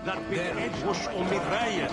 Laat me het bos om me rijden.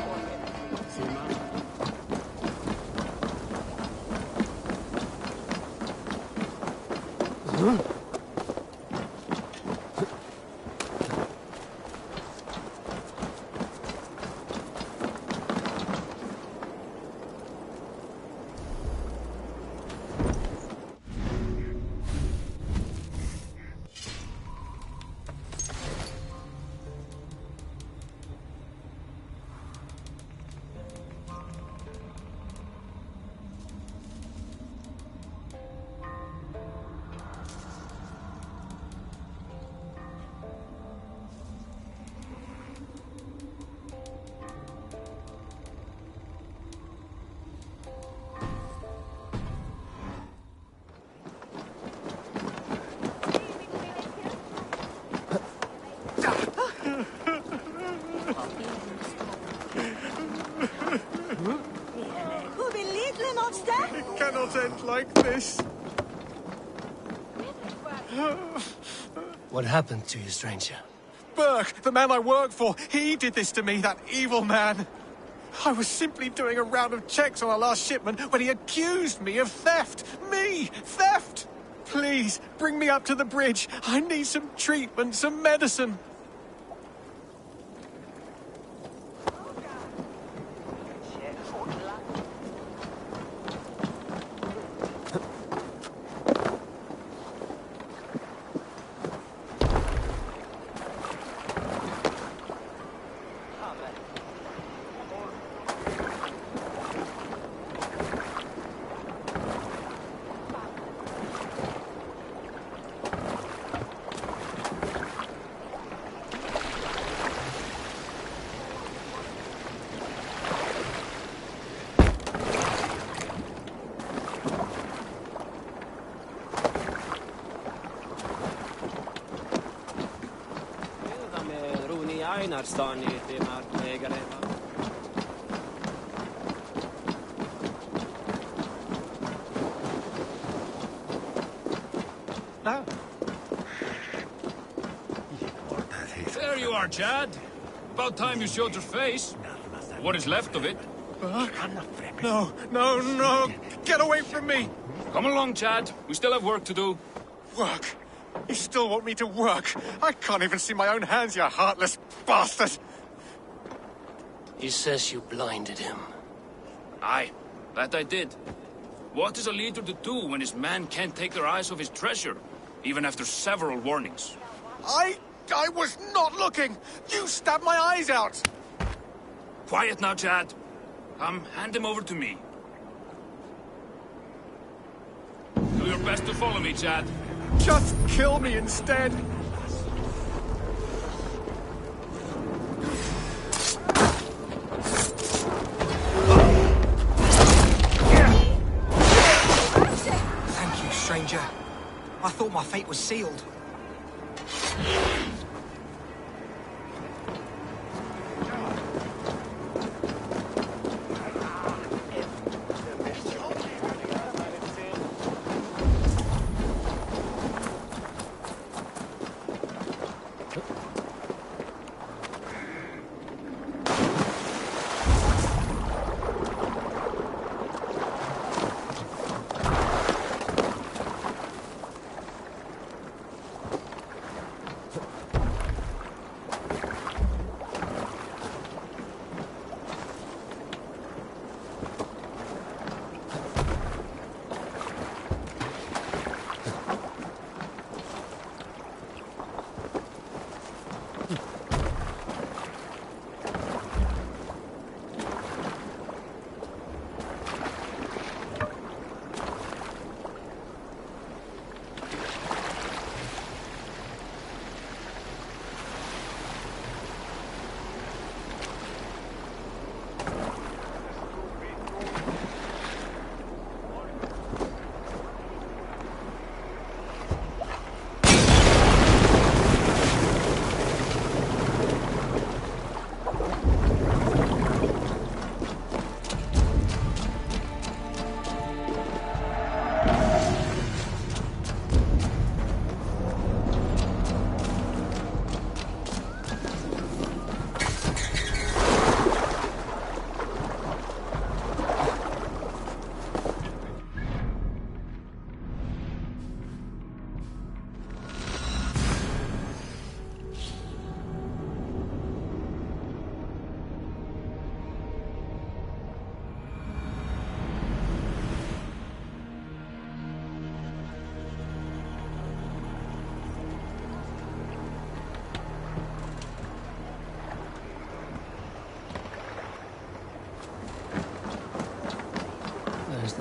It cannot end like this. What happened to you, stranger? Burke, the man I work for, he did this to me, that evil man. I was simply doing a round of checks on our last shipment when he accused me of theft. Me! Theft! Please, bring me up to the bridge. I need some treatment, some medicine. No. There you are, Chad. About time you showed your face. What is left of it. Burke? No, no, no! Get away from me! Come along, Chad. We still have work to do. Work? You still want me to work? I can't even see my own hands, you heartless bastard! He says you blinded him. Aye, that I did. What is a leader to do when his men can't take their eyes off his treasure, even after several warnings? I was not looking! You stabbed my eyes out! Quiet now, Chad. Come, hand him over to me. Do your best to follow me, Chad. Just kill me instead! Thank you, stranger. I thought my fate was sealed.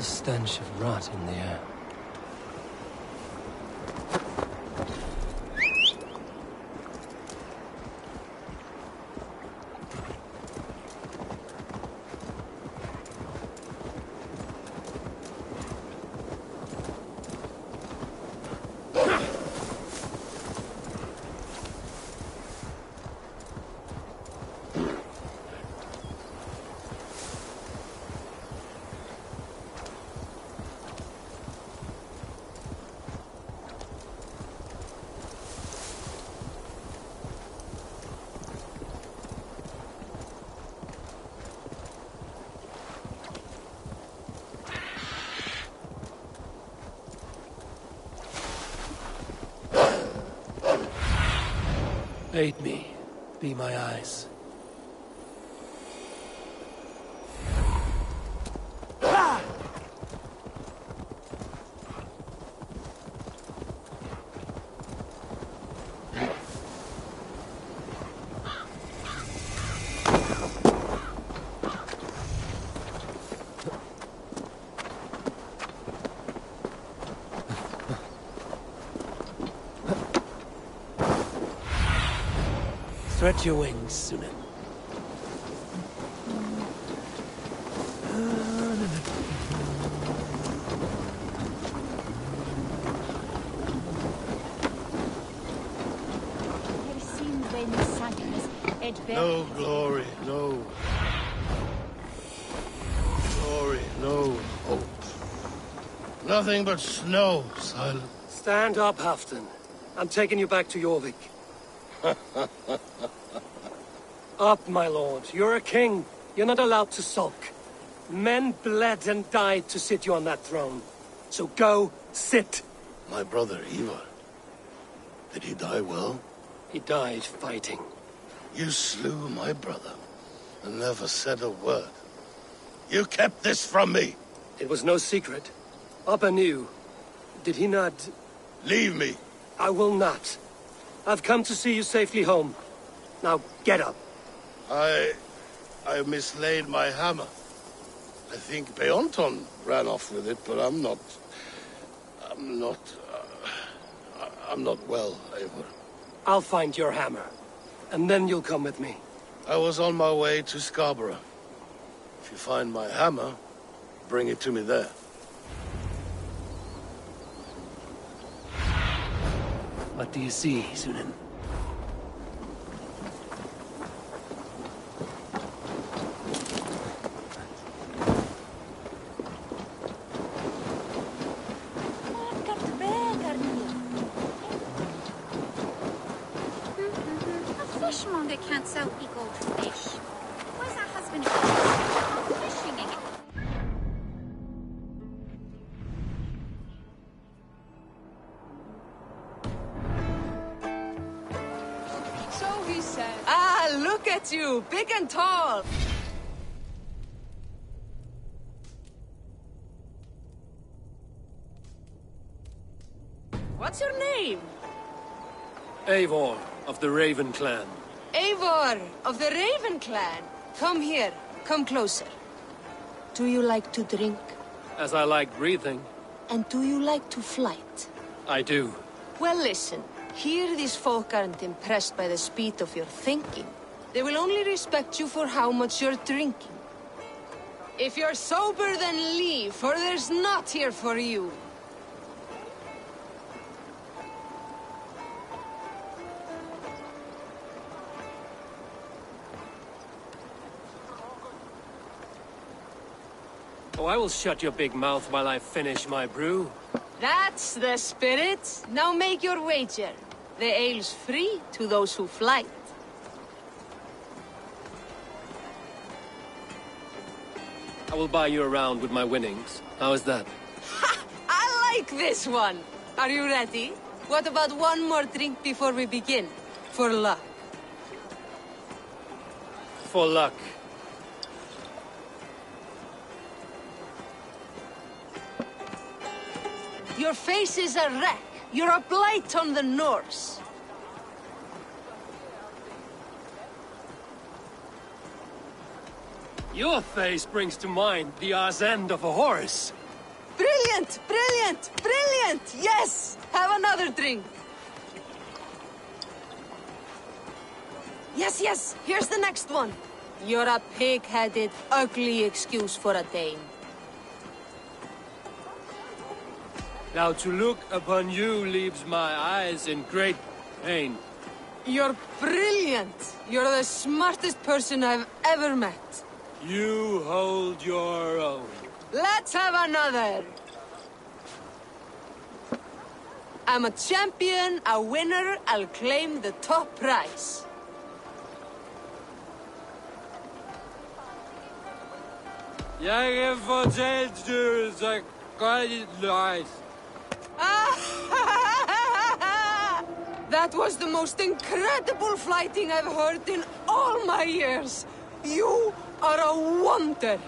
stench of rot in the air. Aid me. Be my eyes. Stretch your wings, Sunan. No glory, no glory, no hope. Nothing but snow, Silent. Stand up, Halfdan. I'm taking you back to Jorvik. Up, my lord. You're a king. You're not allowed to sulk. Men bled and died to sit you on that throne. So go, sit. My brother, Ivar. Did he die well? He died fighting. You slew my brother and never said a word. You kept this from me. It was no secret. Appa knew. Did he not? Leave me. I will not. I've come to see you safely home. Now, get up. I mislaid my hammer. I think Beonton ran off with it, but I'm not well, Eivor. I'll find your hammer. And then you'll come with me. I was on my way to Scarborough. If you find my hammer, bring it to me there. What do you see, Sunan? Fishmonger can't sell eagle fish. Where's our husband again? Fishing again. So he said. Ah, look at you, big and tall. What's your name? Eivor, of the Raven Clan. Eivor, of the Raven Clan. Come here, come closer. Do you like to drink? As I like breathing. And do you like to flight? I do. Well, listen. Here these folk aren't impressed by the speed of your thinking. They will only respect you for how much you're drinking. If you're sober, then leave, for there's naught here for you. Oh, I will shut your big mouth while I finish my brew. That's the spirit. Now make your wager. The ale's free to those who flight. I will buy you around with my winnings. How is that? Ha! I like this one. Are you ready? What about one more drink before we begin? For luck. For luck. Your face is a wreck. You're a blight on the Norse. Your face brings to mind the arse end of a horse. Brilliant! Brilliant! Brilliant! Yes! Have another drink. Yes, yes, here's the next one. You're a pig-headed, ugly excuse for a Dane. Now to look upon you leaves my eyes in great pain. You're brilliant! You're the smartest person I've ever met. You hold your own. Let's have another! I'm a champion, a winner, I'll claim the top prize. Jeg fortalte så godt løs. That was the most incredible fighting I've heard in all my years. You are a wonder.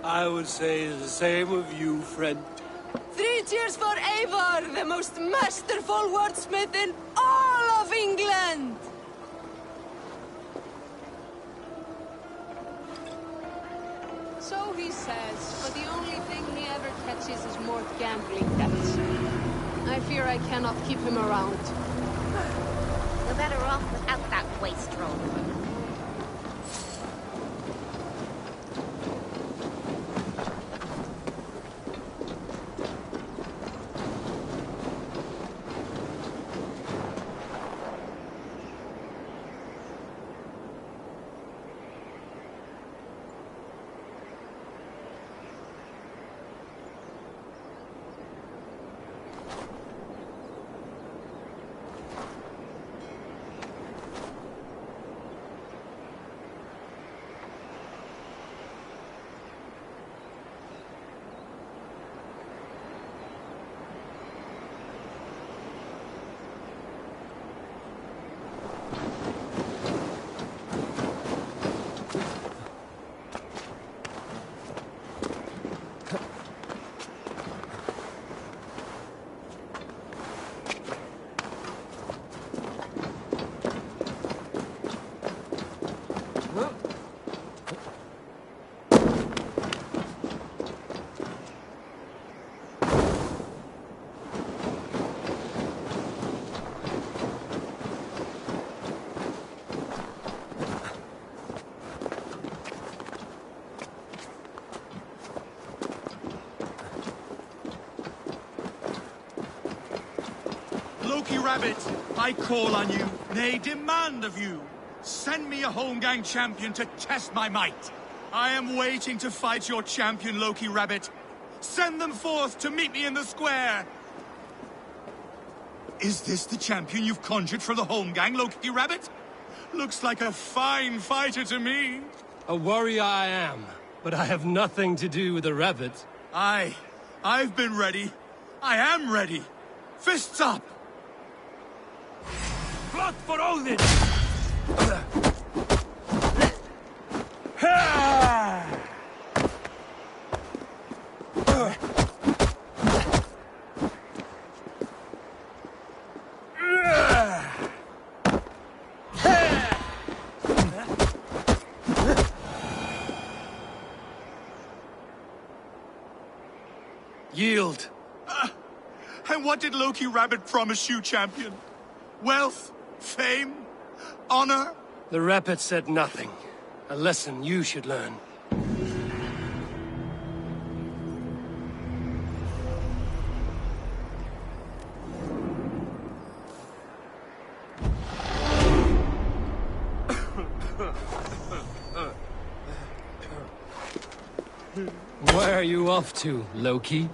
I would say the same of you, friend. 3 cheers for Eivor, the most masterful wordsmith in all of England. So he says, but the only thing he ever catches is more gambling debts. I fear I cannot keep him around. You're better off without that wastrel. Loki Rabbit, I call on you, nay, demand of you. Send me a Holmgang champion to test my might. I am waiting to fight your champion, Loki Rabbit. Send them forth to meet me in the square. Is this the champion you've conjured for the Holmgang, Loki Rabbit? Looks like a fine fighter to me. A warrior I am, but I have nothing to do with the rabbit. I've been ready. I am ready. Fists up! Blood for Odin! Yield. And what did Loki Rabbit promise you, champion? Wealth? Fame? Honor? The rabbit said nothing. A lesson you should learn. Where are you off to, Loki?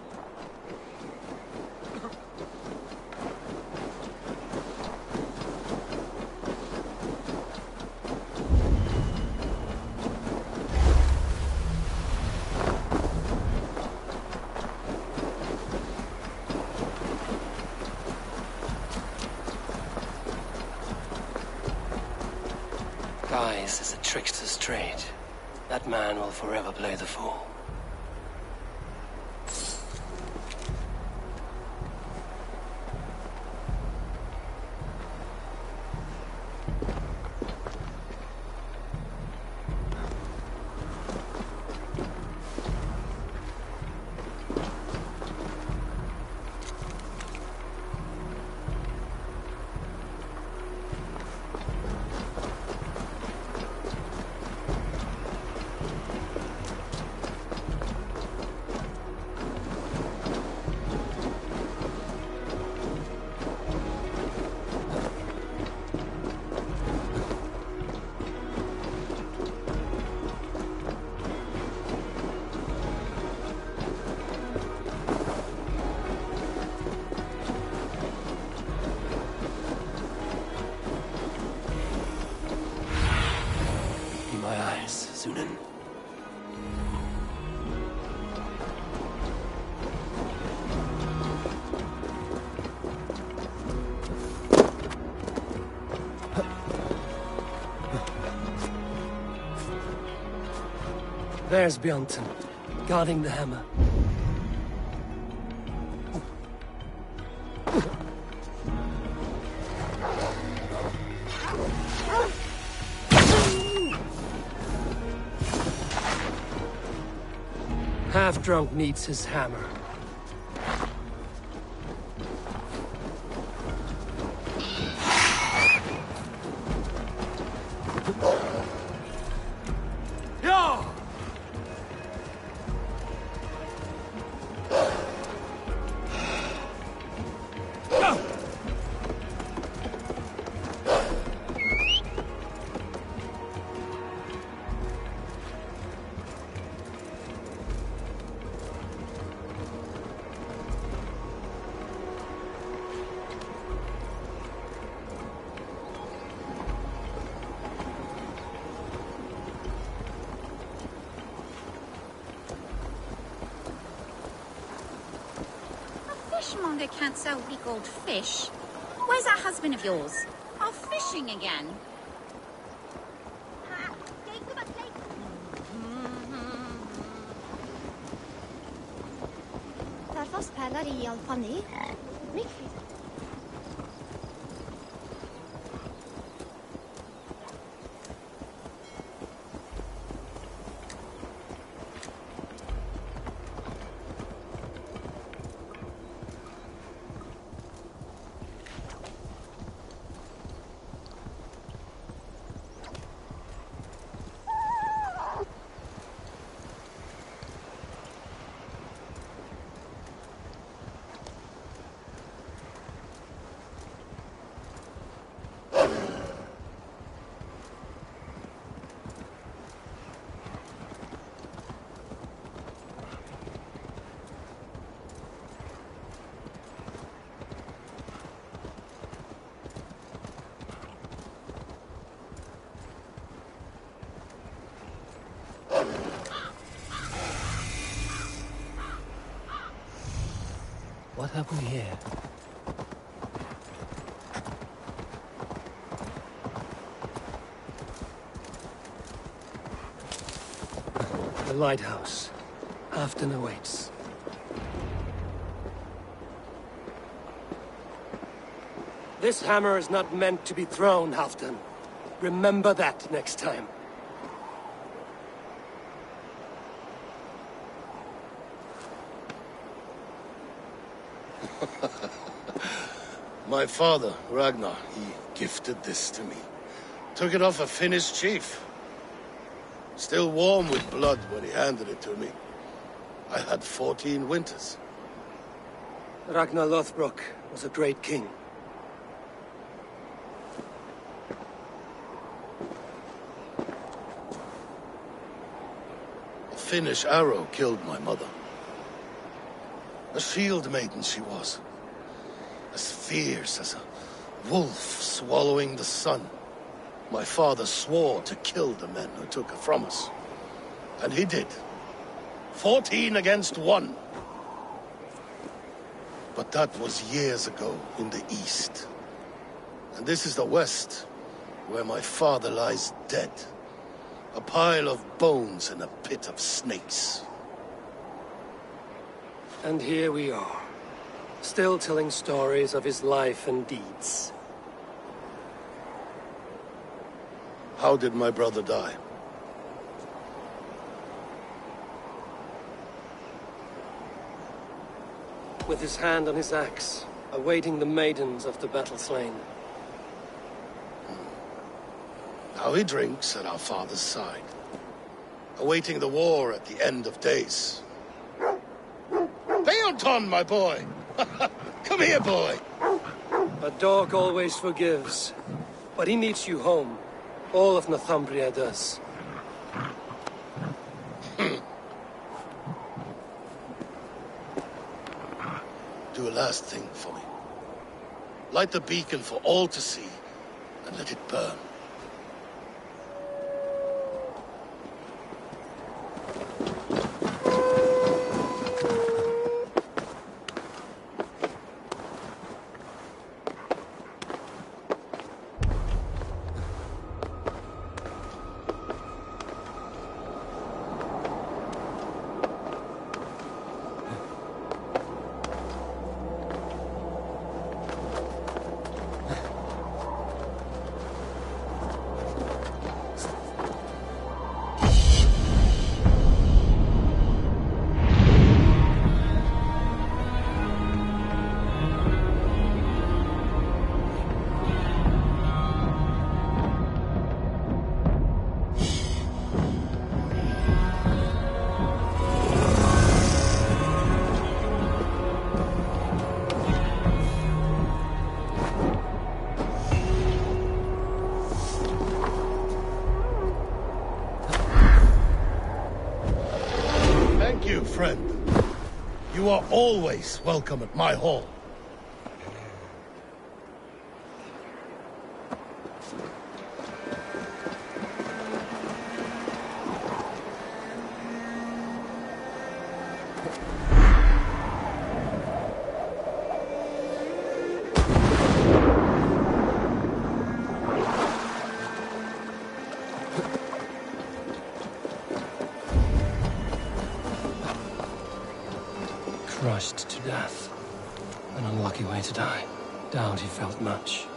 Guise is a trickster's trade. That man will forever play the fool. this, Sunan. There's Bjornton, guarding the hammer. Half-drunk needs his hammer. Fishmonger can't sell weak old fish. Where's that husband of yours? Off fishing again. Tar fast pärlar i all panik. What have we here? The lighthouse. Halfdan awaits. This hammer is not meant to be thrown, Halfdan. Remember that next time. My father, Ragnar, he gifted this to me. Took it off a Finnish chief. Still warm with blood when he handed it to me. I had 14 winters. Ragnar Lothbrok was a great king. A Finnish arrow killed my mother. A shield maiden she was. As fierce as a wolf swallowing the sun. My father swore to kill the men who took her from us. And he did. 14 against 1. But that was years ago in the east. And this is the west, where my father lies dead. A pile of bones in a pit of snakes. And here we are, still telling stories of his life and deeds. How did my brother die? With his hand on his axe, awaiting the maidens of the battle slain. Now he drinks at our father's side, awaiting the war at the end of days. Beonton, my boy! Come here, boy! A dog always forgives, but he needs you home. All of Northumbria does. Do a last thing for me. Light the beacon for all to see, and let it burn. friend. You are always welcome at my hall. Crushed to death. An unlucky way to die. Doubt he felt much.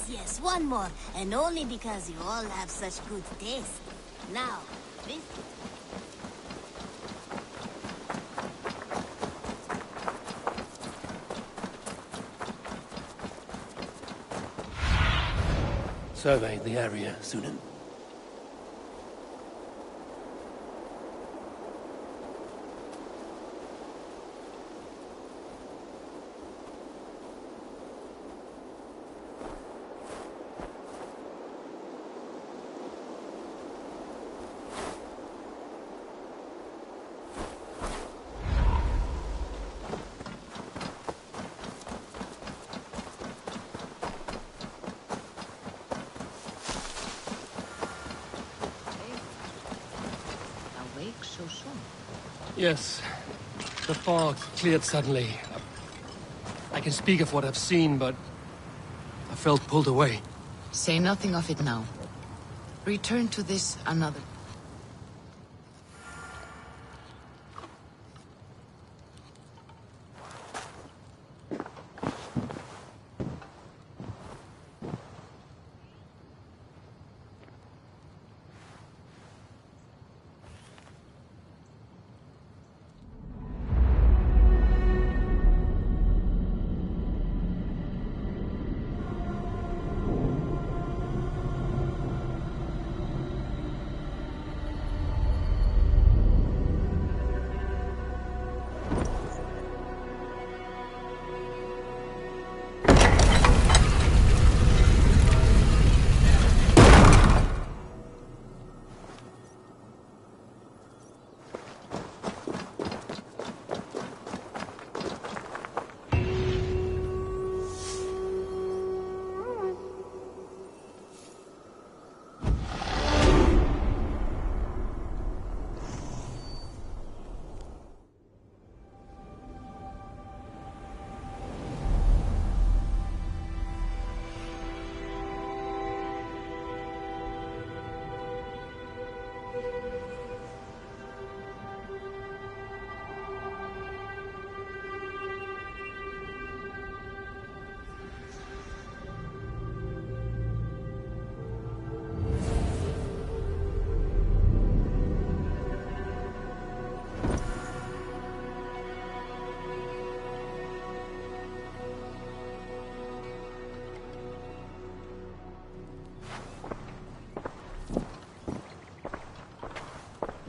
Yes, one more. And only because you all have such good taste. Now, this... Survey the area, Sunan. So soon. Yes. The fog cleared suddenly. I can speak of what I've seen, but I felt pulled away. Say nothing of it now. Return to this another.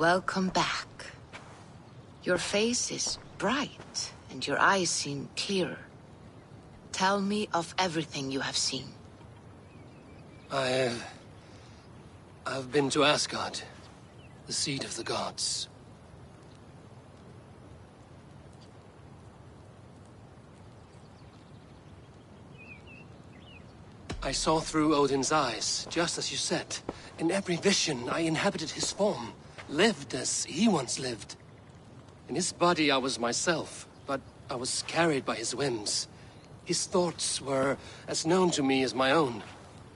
Welcome back. Your face is bright, and your eyes seem clearer. Tell me of everything you have seen. I've been to Asgard, the seat of the gods. I saw through Odin's eyes, just as you said. In every vision, I inhabited his form, lived as he once lived. In his body, I was myself, but I was carried by his whims. His thoughts were as known to me as my own.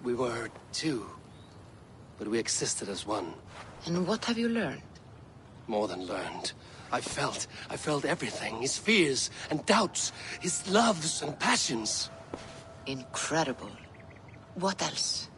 We were two, but we existed as one. And what have you learned? More than learned. I felt everything. His fears and doubts, his loves and passions. Incredible. What else?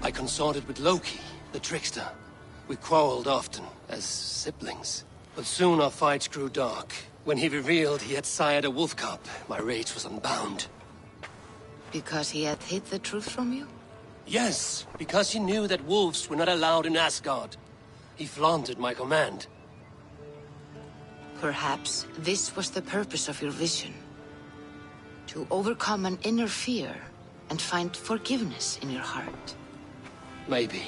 I consorted with Loki, the trickster. We quarreled often, as siblings. But soon our fights grew dark. When he revealed he had sired a wolf cub, my rage was unbound. Because he had hid the truth from you? Yes, because he knew that wolves were not allowed in Asgard. He flaunted my command. Perhaps this was the purpose of your vision. To overcome an inner fear and find forgiveness in your heart. Maybe.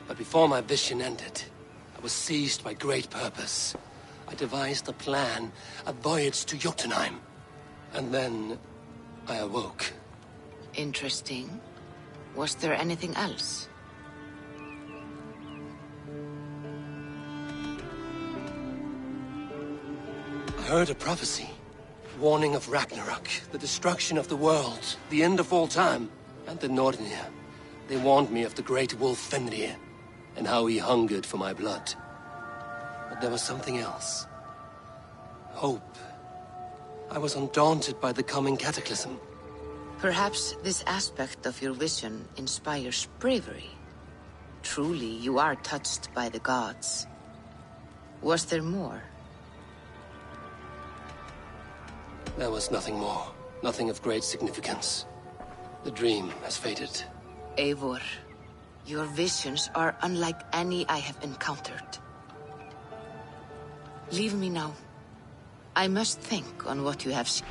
But before my vision ended, I was seized by great purpose. I devised a plan, a voyage to Jotunheim. And then I awoke. Interesting. Was there anything else? I heard a prophecy. Warning of Ragnarok, the destruction of the world, the end of all time, and the Nornir. They warned me of the great wolf Fenrir, and how he hungered for my blood. But there was something else. Hope. I was undaunted by the coming cataclysm. Perhaps this aspect of your vision inspires bravery. Truly, you are touched by the gods. Was there more? There was nothing more. Nothing of great significance. The dream has faded. Eivor, your visions are unlike any I have encountered. Leave me now. I must think on what you have seen.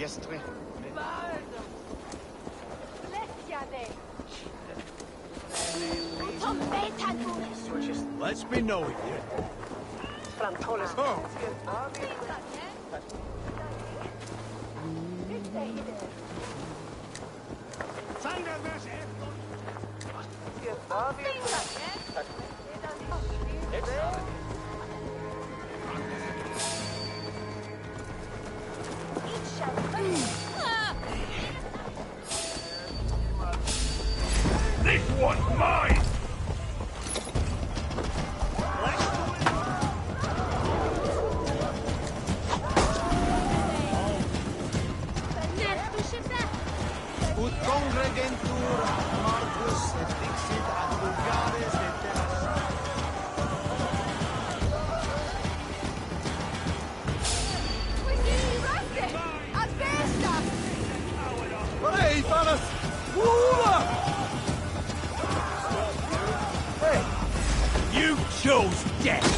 yesterday. Let's be knowing you. Oh, This one's mine! ut congregentur Marcus et dixit ad vulgares et Hey, fellas! Hey! You chose death!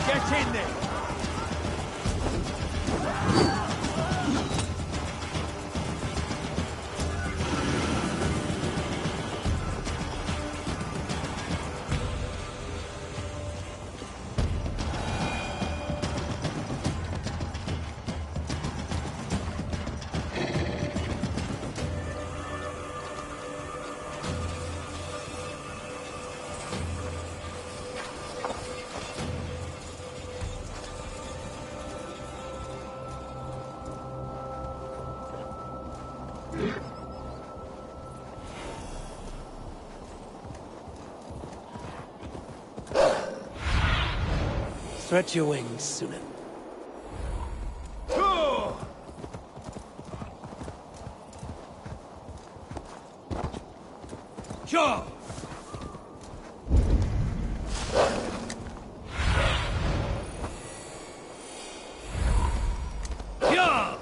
Get in there! Stretch your wings, Sunan. Sure! Yeah!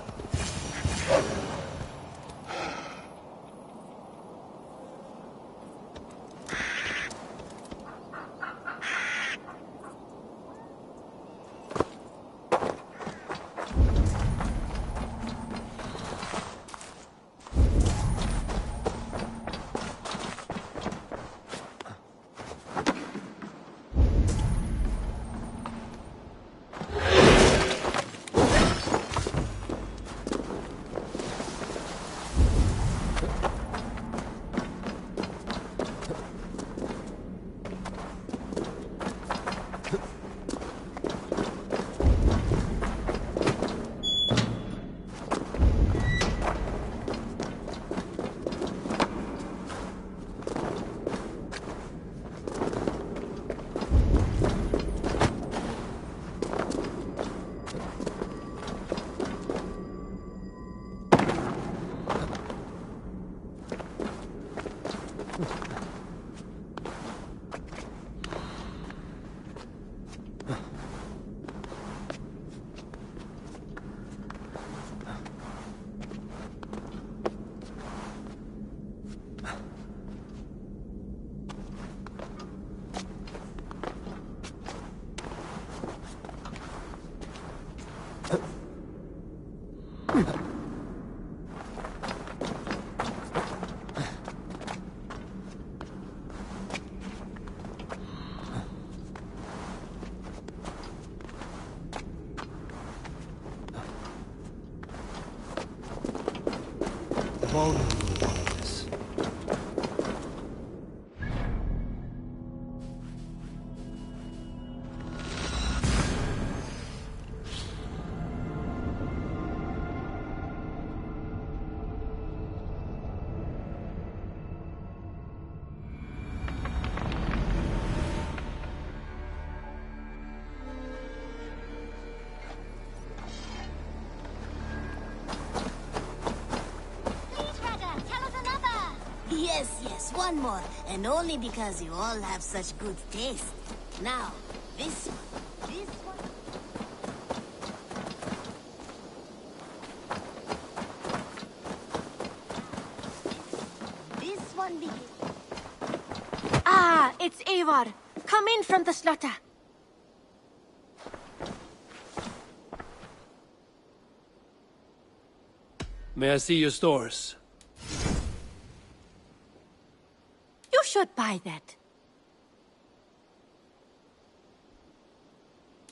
Yes, one more. And only because you all have such good taste. Now, this one. This one. This one begins. Ah, it's Eivor. Come in from the slaughter. May I see your stores? You should buy that.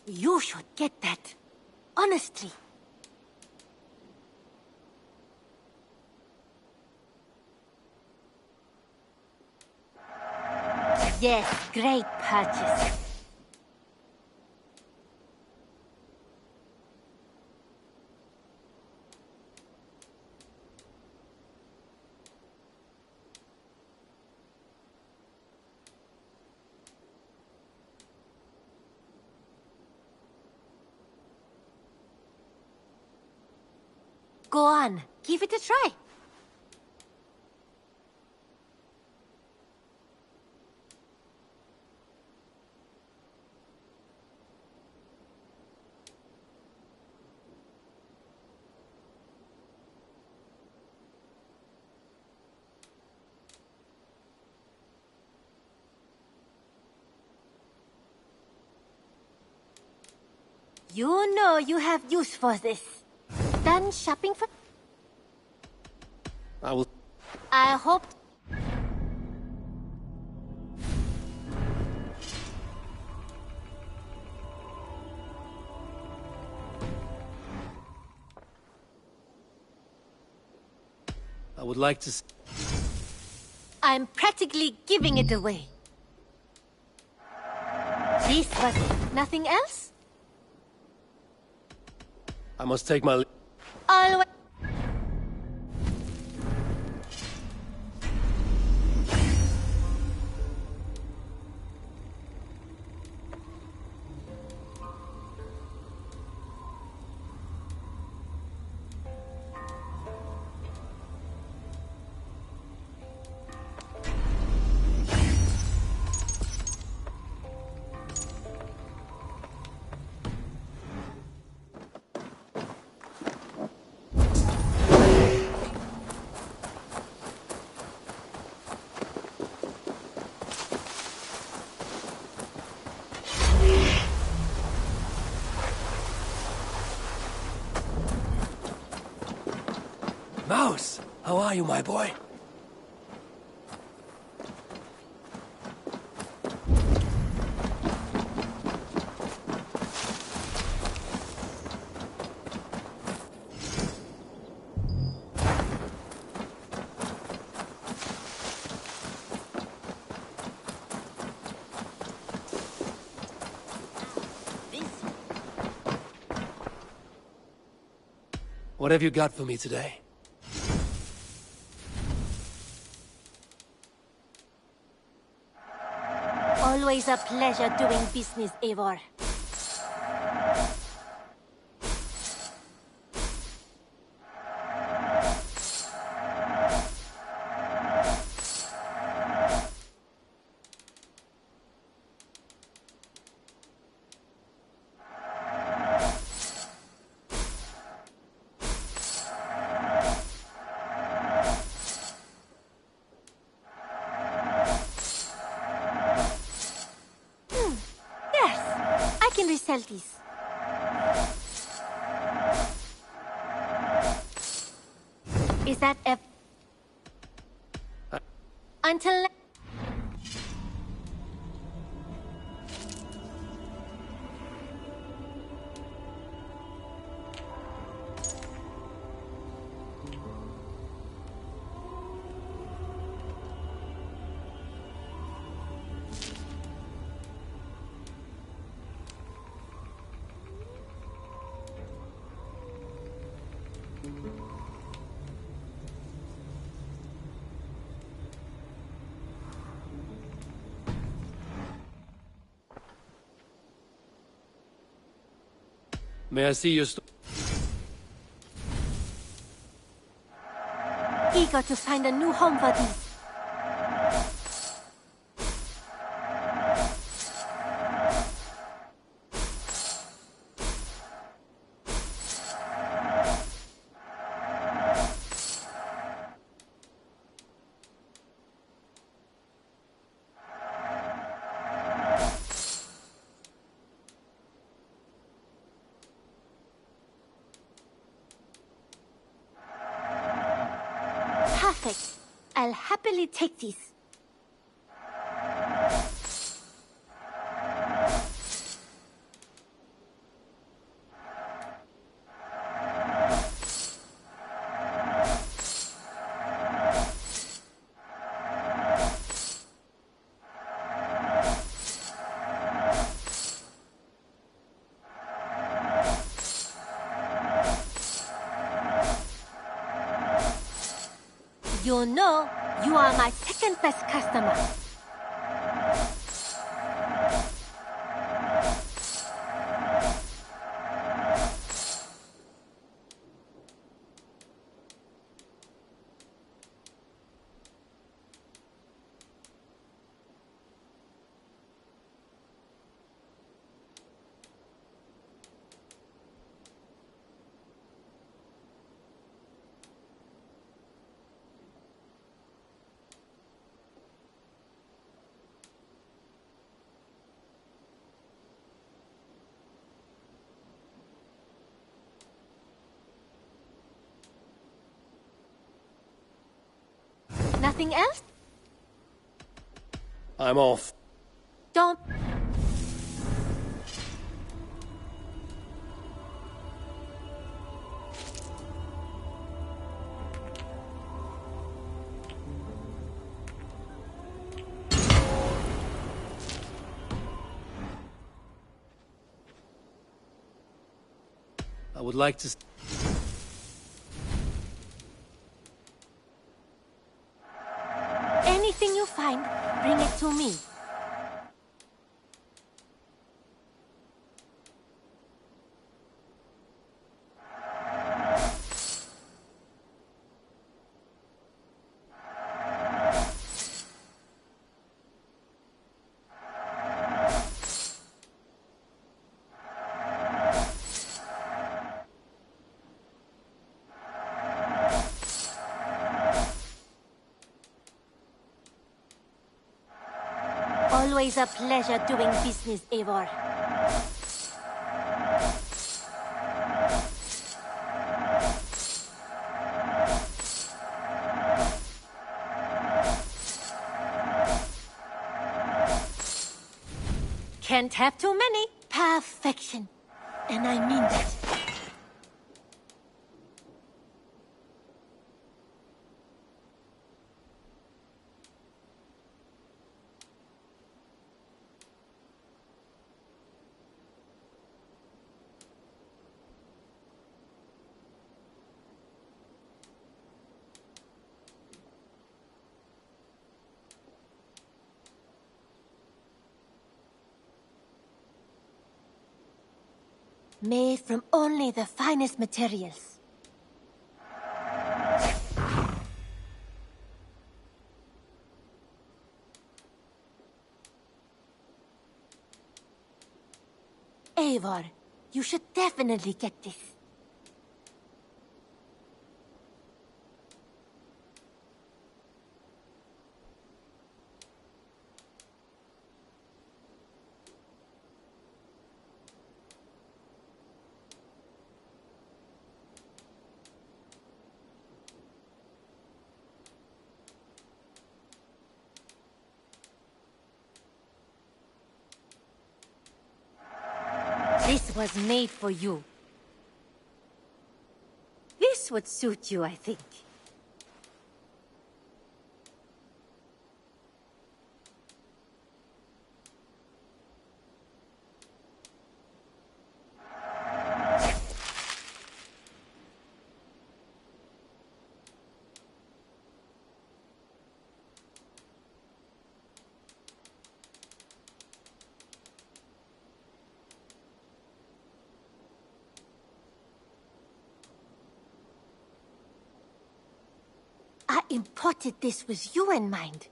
You should get that. Honestly. Yes, great purchase. Go on, give it a try. You know you have use for this. Done shopping for... I will... I hope... I would like to... I'm practically giving it away. This was it. Nothing else? I must take my... Always... Mouse! How are you, my boy? What have you got for me today? Always a pleasure doing business, Eivor. Resell these. Is that until... May I see your Eager to find a new home for these. Perfect. I'll happily take these. You know, you are my second best customer. Nothing else? I'm off. Don't... I would like to... Anything you find, bring it to me. Always a pleasure doing business, Eivor. Can't have too many. Perfection. And I mean that. Made from only the finest materials. Eivor, you should definitely get this. This was made for you. This would suit you, I think. I imported this with you in mind.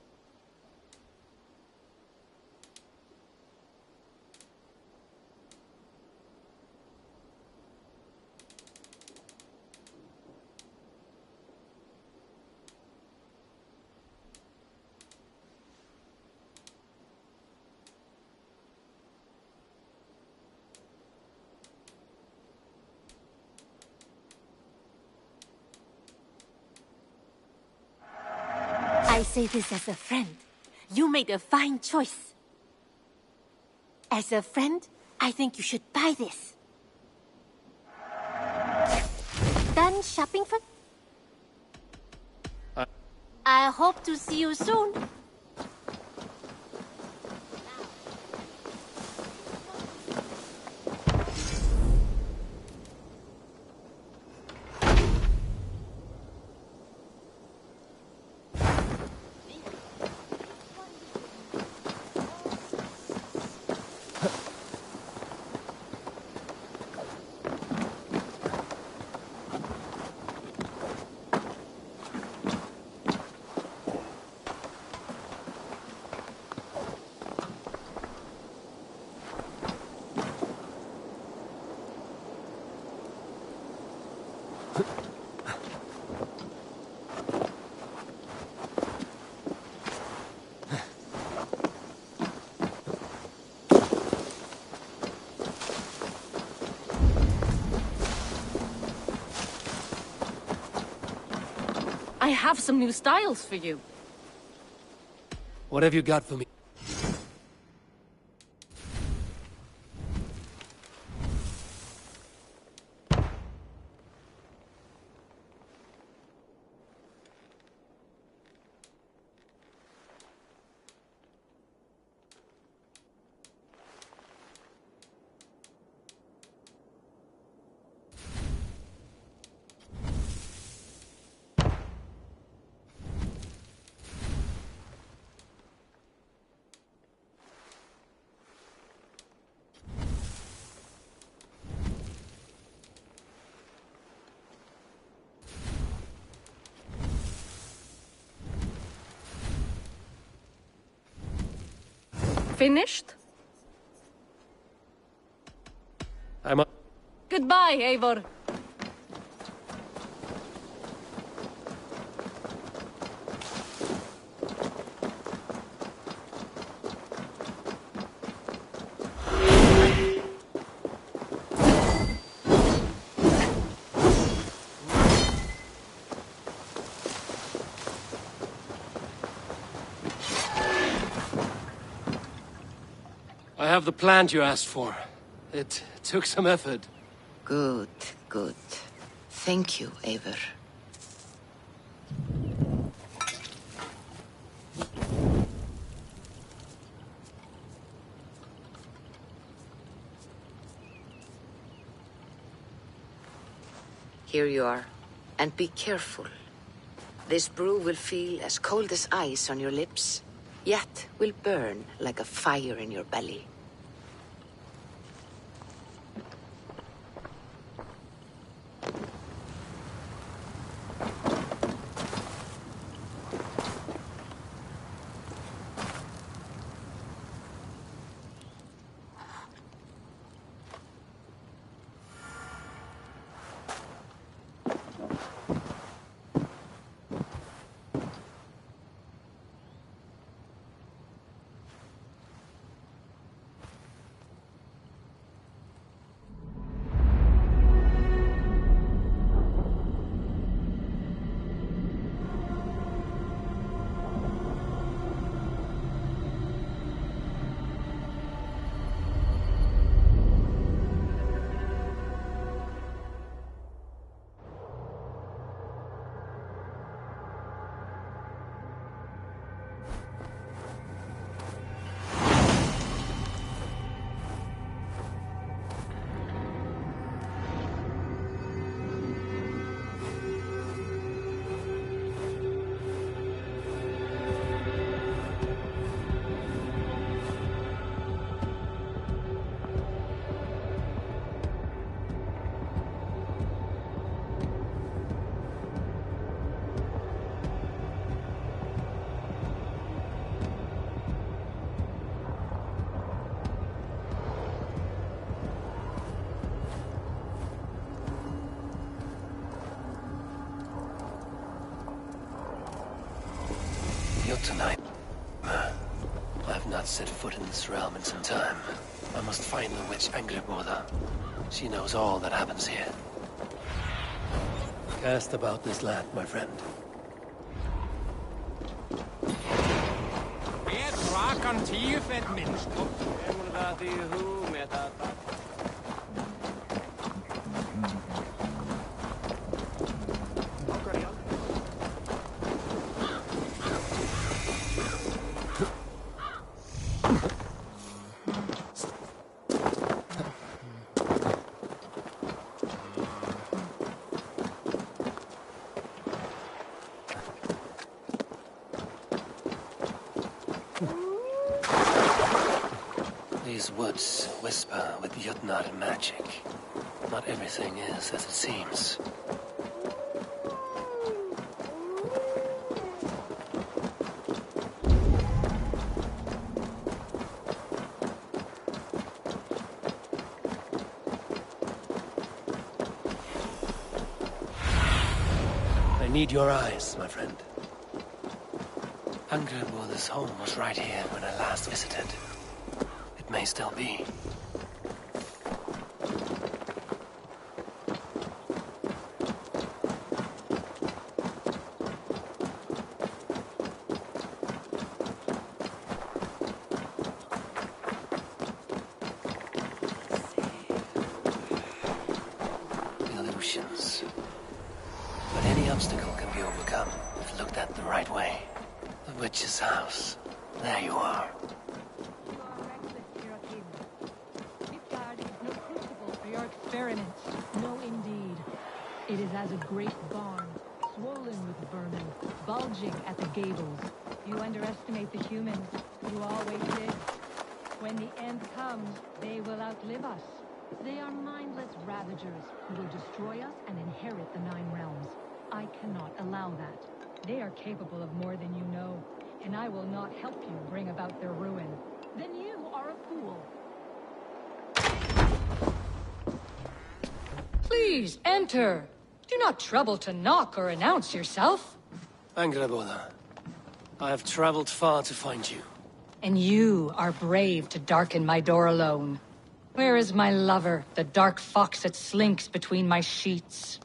I say this as a friend. You made a fine choice. As a friend, I think you should buy this. Done shopping for... I hope to see you soon. I have some new styles for you. What have you got for me? Finished? Goodbye, Eivor. I have the plant you asked for. It took some effort. Good, good. Thank you, Eivor. Here you are. And be careful. This brew will feel as cold as ice on your lips, yet will burn like a fire in your belly. Tonight. I've not set foot in this realm in some time. I must find the witch Angrboda. She knows all that happens here. Cast about this land, my friend. makan 10 fett minst. These woods whisper with Jotnar magic. Not everything is as it seems. I need your eyes, my friend. Angreboda's home was right here when I last visited. It may still be. Illusions. But any obstacle can be overcome if looked at the right way. The witch's house. There you are. Experiments. No, indeed. It is as a great barn, swollen with vermin, bulging at the gables. You underestimate the humans. You always did. When the end comes, they will outlive us. They are mindless ravagers who will destroy us and inherit the 9 realms. I cannot allow that. They are capable of more than you know, and I will not help you bring about their ruin. Then you are a fool. Please, enter. Do not trouble to knock or announce yourself. Angreboda, I have traveled far to find you. And you are brave to darken my door alone. Where is my lover, the dark fox that slinks between my sheets?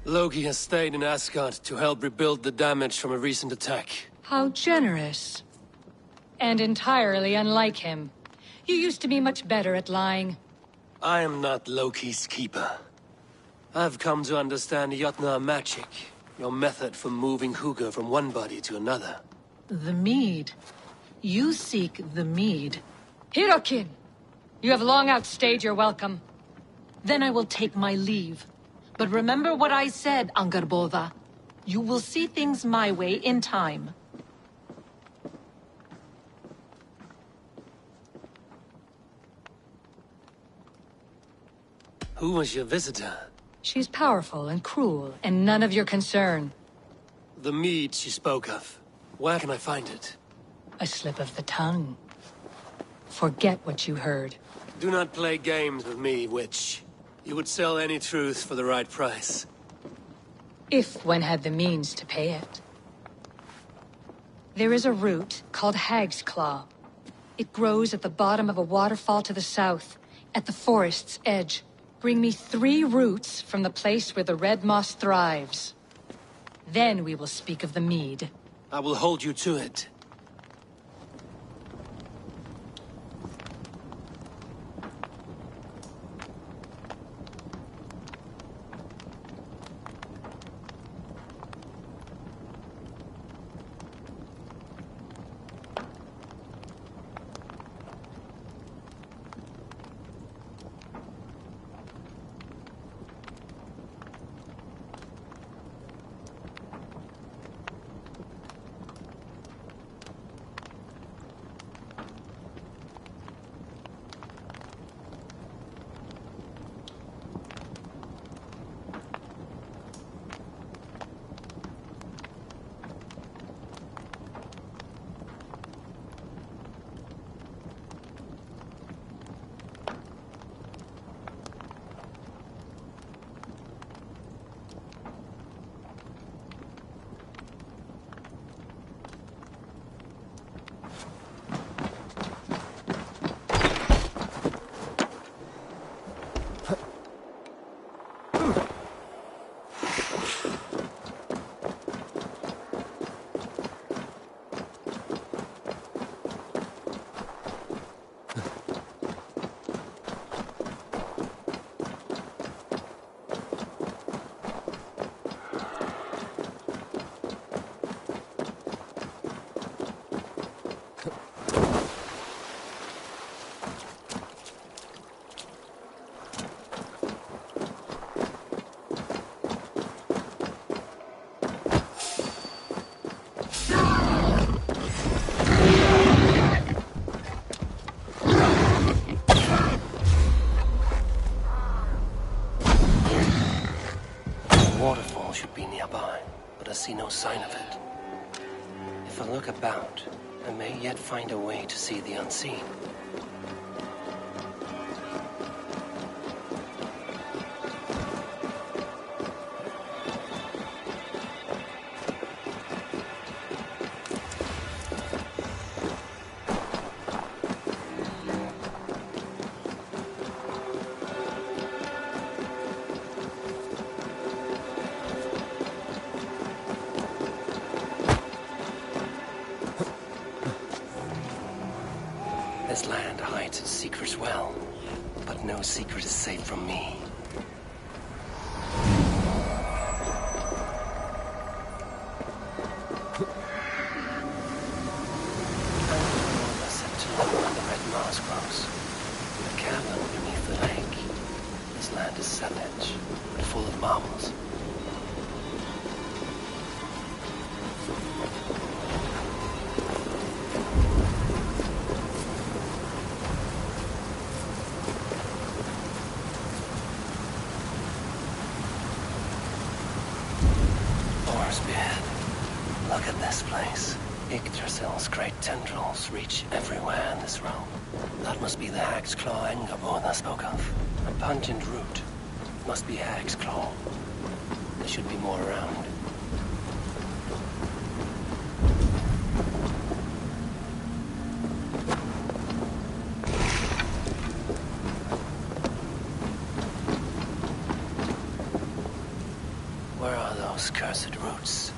Loki has stayed in Asgard to help rebuild the damage from a recent attack. How generous. And entirely unlike him. You used to be much better at lying. I am not Loki's keeper. I've come to understand Jotnar magic, your method for moving Hugr from one body to another. The mead. You seek the mead. Hirokin! You have long outstayed your welcome. Then I will take my leave. But remember what I said, Angrboda. You will see things my way in time. Who was your visitor? She's powerful and cruel, and none of your concern. The mead she spoke of. Where can I find it? A slip of the tongue. Forget what you heard. Do not play games with me, witch. You would sell any truth for the right price. If one had the means to pay it. There is a root called Hag's Claw. It grows at the bottom of a waterfall to the south, at the forest's edge. Bring me 3 roots from the place where the red moss thrives. Then we will speak of the mead. I will hold you to it. waterfall should be nearby, but I see no sign of it. If I look about, I may yet find a way to see the unseen. This land hides its secrets well, but no secret is safe from me. I set to live where the red moss grows. In a cabin beneath the lake. This land is savage, but full of marvels. Look at this place. Yggdrasil's great tendrils reach everywhere in this realm. That must be the Hag's Claw Engaborn I spoke of. A pungent root. Must be Hag's Claw. There should be more around. Where are those cursed roots?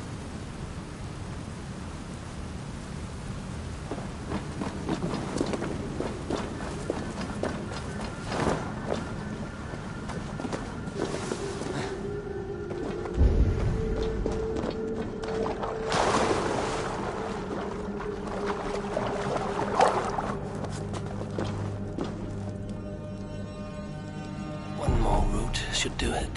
One more root should do it.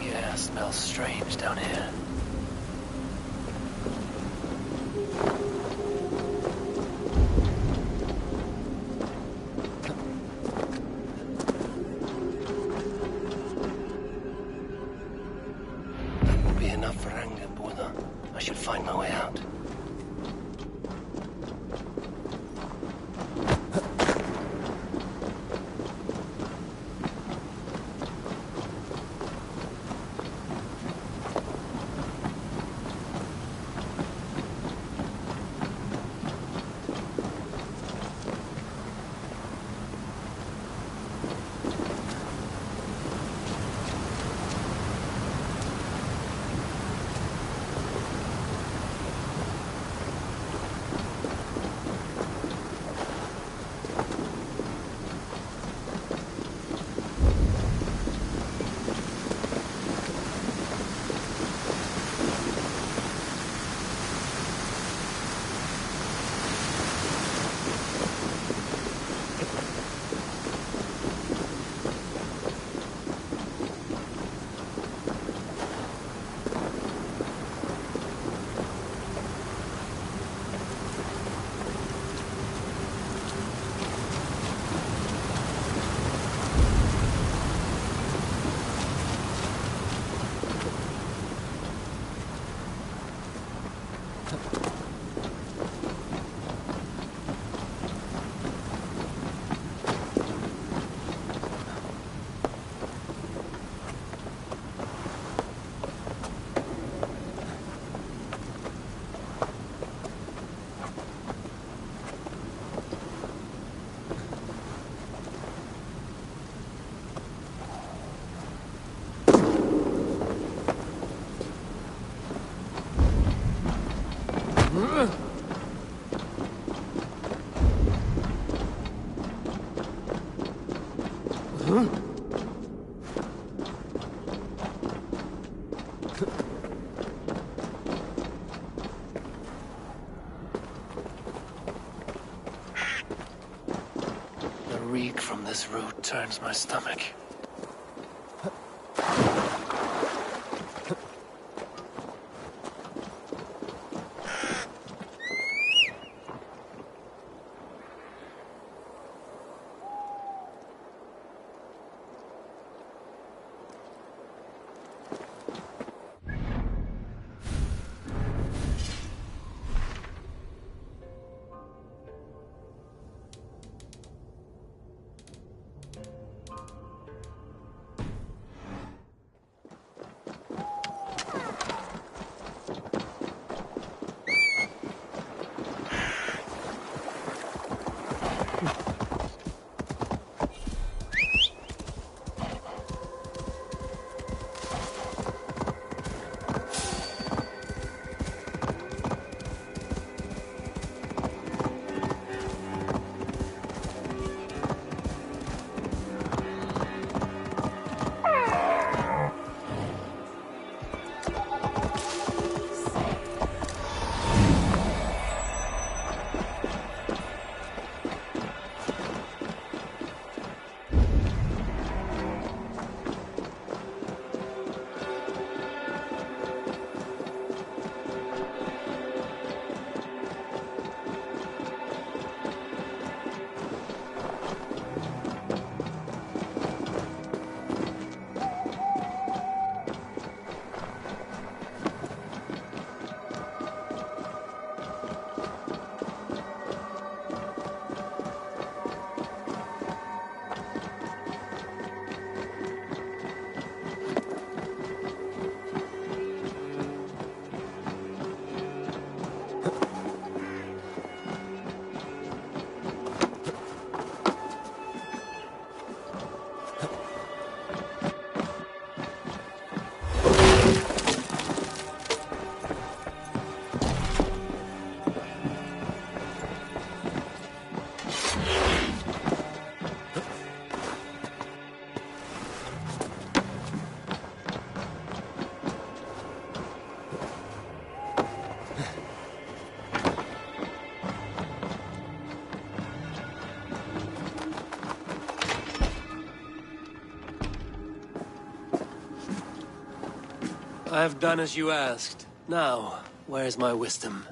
Yeah, smells strange down here. Enough for Angrboda. I should find my way out. The reek from this root turns my stomach. I've done as you asked. Now, where's my wisdom?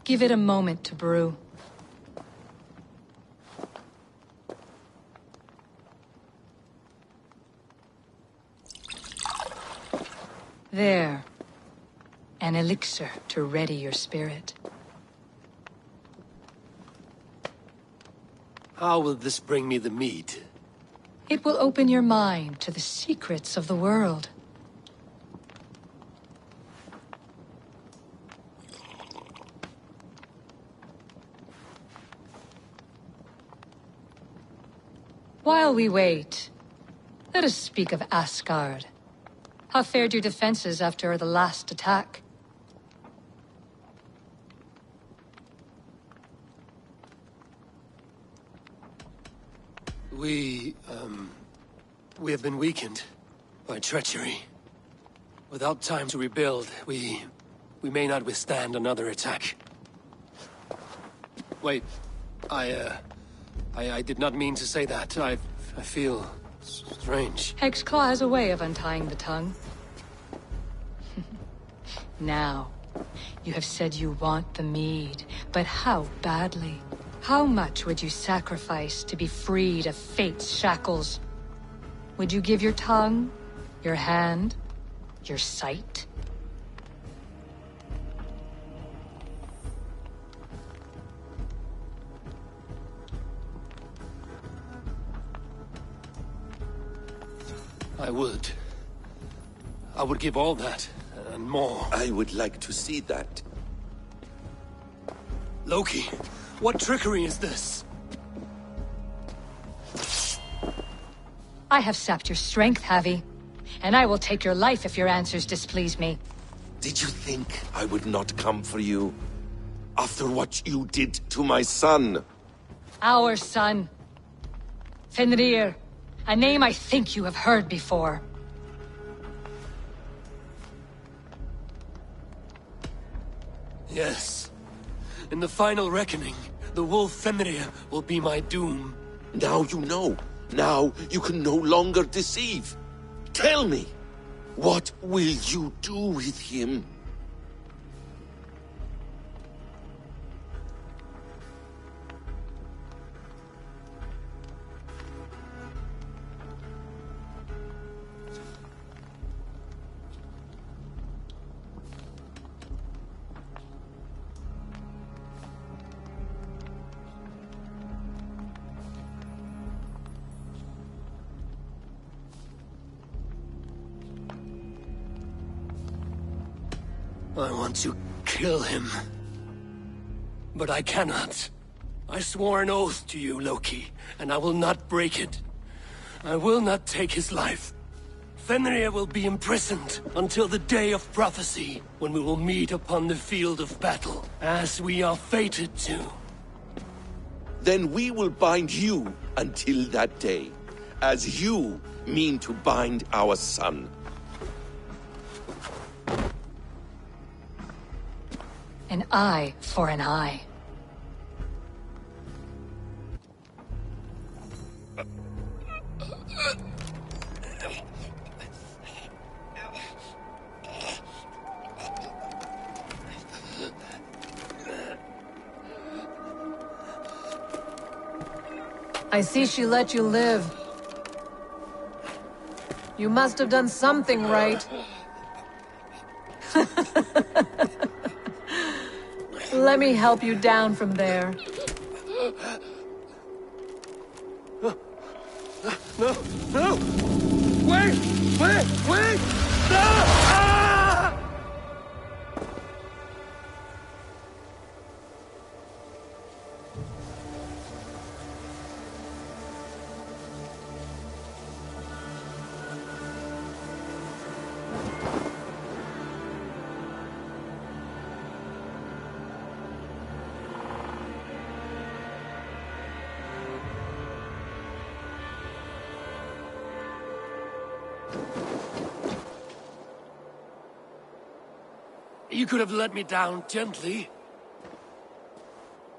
Give it a moment to brew. There. An elixir to ready your spirit. How will this bring me the mead? It will open your mind to the secrets of the world. While we wait, let us speak of Asgard. How fared your defenses after the last attack? We have been weakened by treachery. Without time to rebuild, we may not withstand another attack. Wait, I did not mean to say that. I feel strange. Hexclaw has a way of untying the tongue. Now, you have said you want the mead, but how badly? How much would you sacrifice to be freed of fate's shackles? Would you give your tongue, your hand, your sight? I would. I would give all that, and more. I would like to see that. Loki, what trickery is this? I have sapped your strength, Havi. And I will take your life if your answers displease me. Did you think I would not come for you? After what you did to my son? Our son. Fenrir. A name I think you have heard before. Yes. In the final reckoning, the wolf Fenrir will be my doom. Now you know. Now you can no longer deceive. Tell me, what will you do with him? I want to kill him. But I cannot. I swore an oath to you, Loki, and I will not break it. I will not take his life. Fenrir will be imprisoned until the day of prophecy, when we will meet upon the field of battle, as we are fated to. Then we will bind you until that day, as you mean to bind our son. An eye for an eye. I see she let you live. You must have done something right. Let me help you down from there. No! No! Wait! Wait! Wait! No! Ah! You could have let me down gently.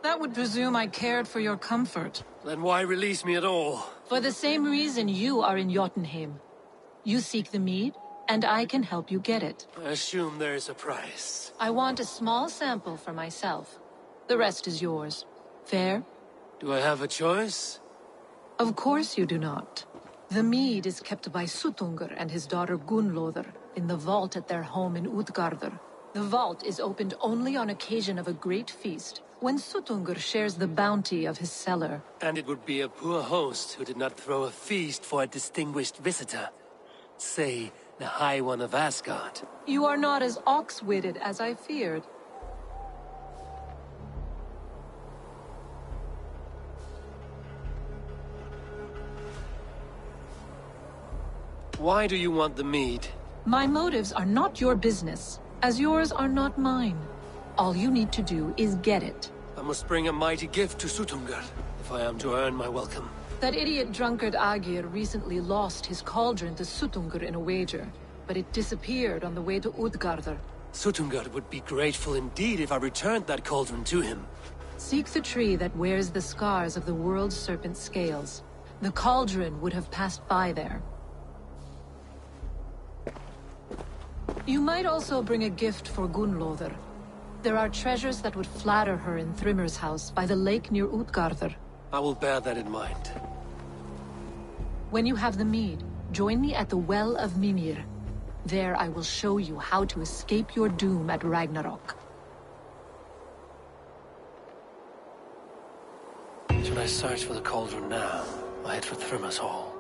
That would presume I cared for your comfort. Then why release me at all? For the same reason you are in Jotunheim. You seek the mead, and I can help you get it. I assume there is a price. I want a small sample for myself. The rest is yours. Fair? Do I have a choice? Of course you do not. The mead is kept by Suttungr and his daughter Gunnlóðr in the vault at their home in Utgardr. The vault is opened only on occasion of a great feast, when Suttungr shares the bounty of his cellar. And it would be a poor host who did not throw a feast for a distinguished visitor. Say, the High One of Asgard. You are not as ox-witted as I feared. Why do you want the mead? My motives are not your business, as yours are not mine. All you need to do is get it. I must bring a mighty gift to Suttungr, if I am to earn my welcome. That idiot drunkard Agir recently lost his cauldron to Suttungr in a wager, but it disappeared on the way to Utgardr. Suttungr would be grateful indeed if I returned that cauldron to him. Seek the tree that wears the scars of the world's serpent scales. The cauldron would have passed by there. You might also bring a gift for Gunnlóðr. There are treasures that would flatter her in Thrimmer's house by the lake near Utgardr. I will bear that in mind. When you have the mead, join me at the Well of Mimir. There I will show you how to escape your doom at Ragnarok. Should I search for the cauldron now, or head for Thrimmer's hall?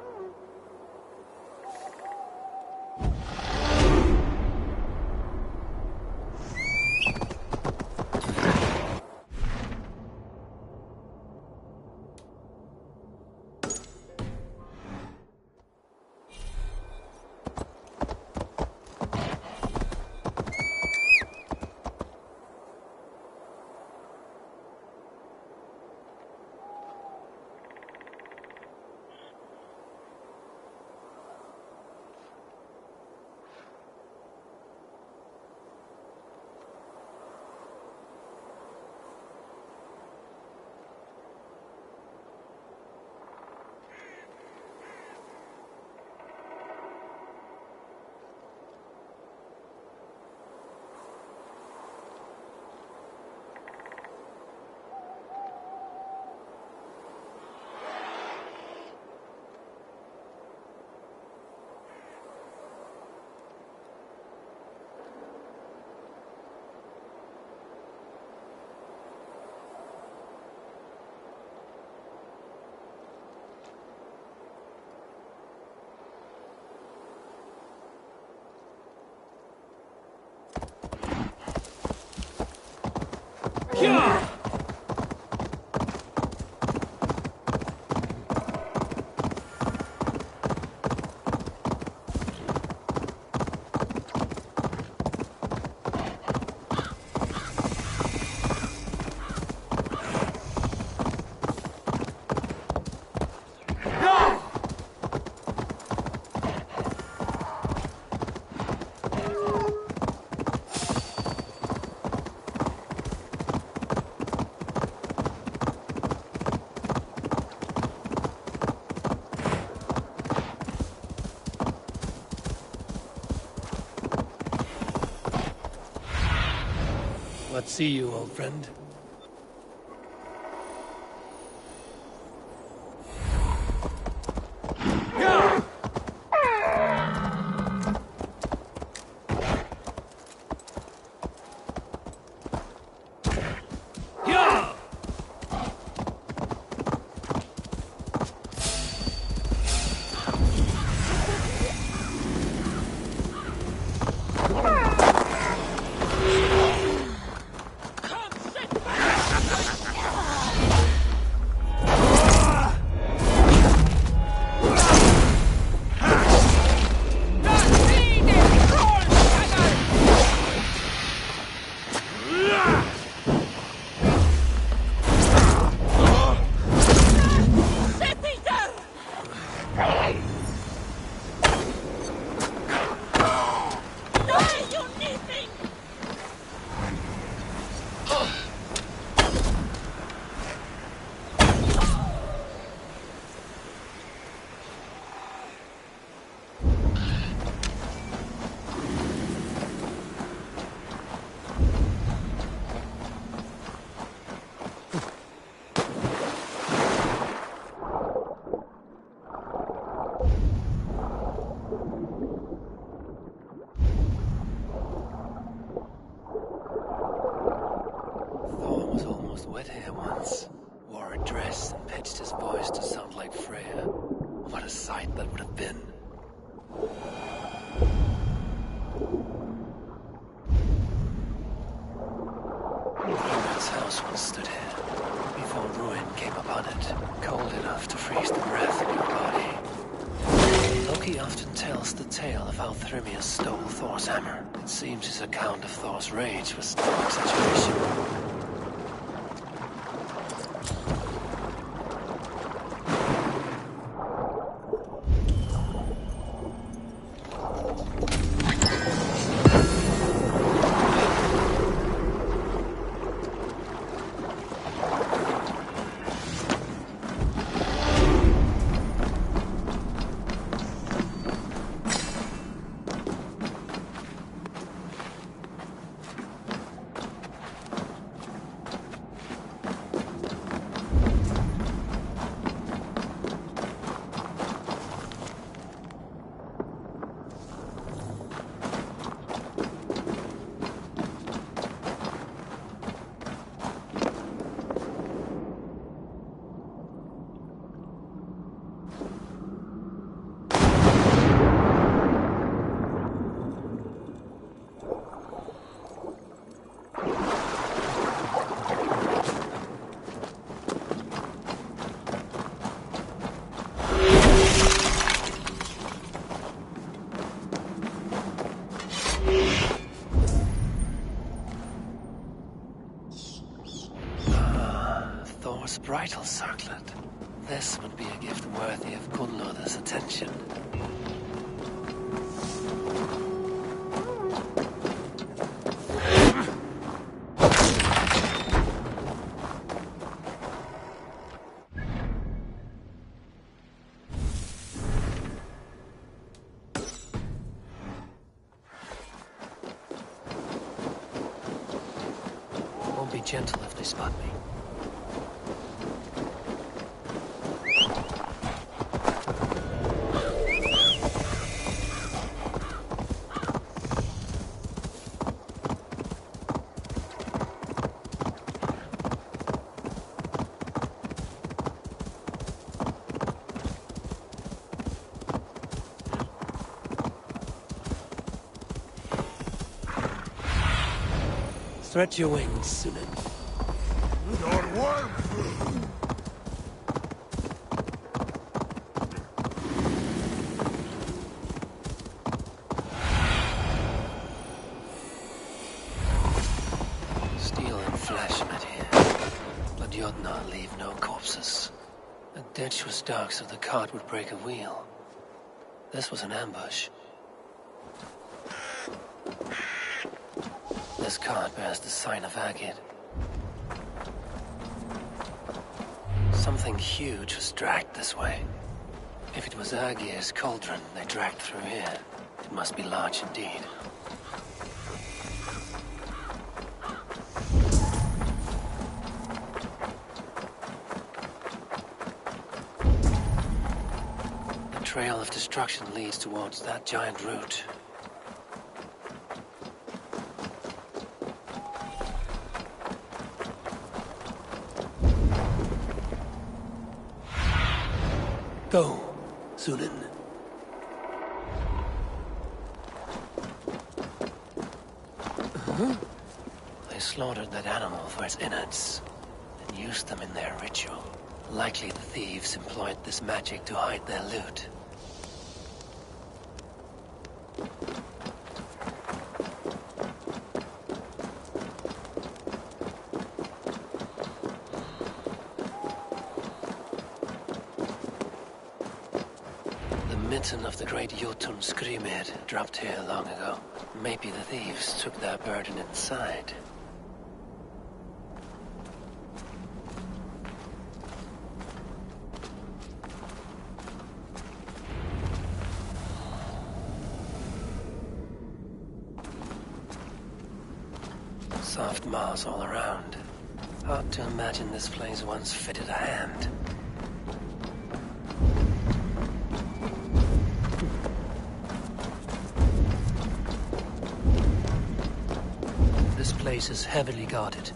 Let's see you, old friend. armor and dress and pitched his voice to sound like Freya. What a sight that would have been. His house once stood here, before ruin came upon it, cold enough to freeze the breath in your body. Loki often tells the tale of how Thrymia stole Thor's hammer. It seems his account of Thor's rage was no exaggeration. Bridal circlet. This would be a gift worthy of Gunnlod's attention. Won't be gentle if they spot me. Stretch your wings, Sunan. Not one. Steel and flesh met here, but Jotnar leave no corpses. The ditch was dark so the cart would break a wheel. This was an ambush. This cart bears the sign of Agid. Something huge was dragged this way. If it was Agir's cauldron they dragged through here, it must be large indeed. The trail of destruction leads towards that giant root. Go, Sunan. They slaughtered that animal for its innards and used them in their ritual. Likely the thieves employed this magic to hide their loot. Of the great Jotun Skrimir dropped here long ago. Maybe the thieves took their burden inside. Soft moss all around. Hard to imagine this place once fitted a hand. This place is heavily guarded.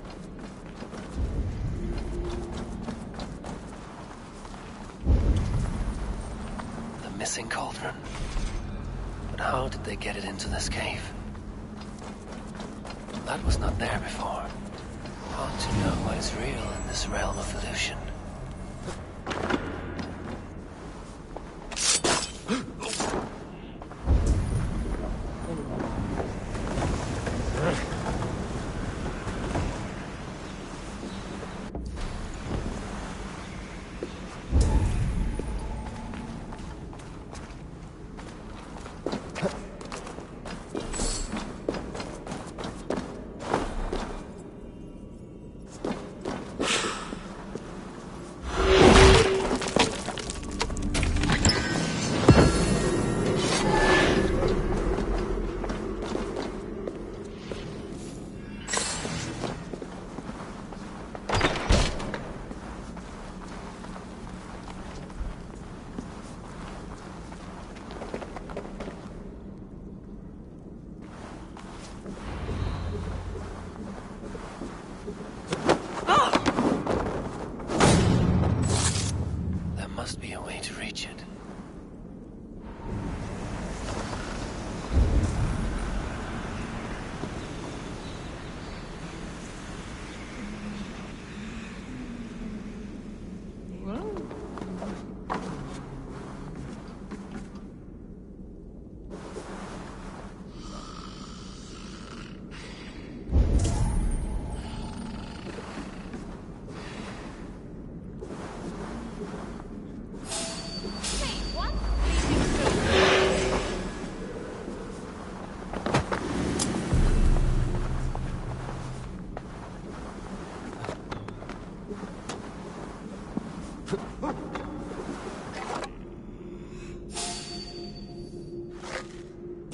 missing cauldron. But how did they get it into this cave? That was not there before. Hard to know what is real in this realm of illusion.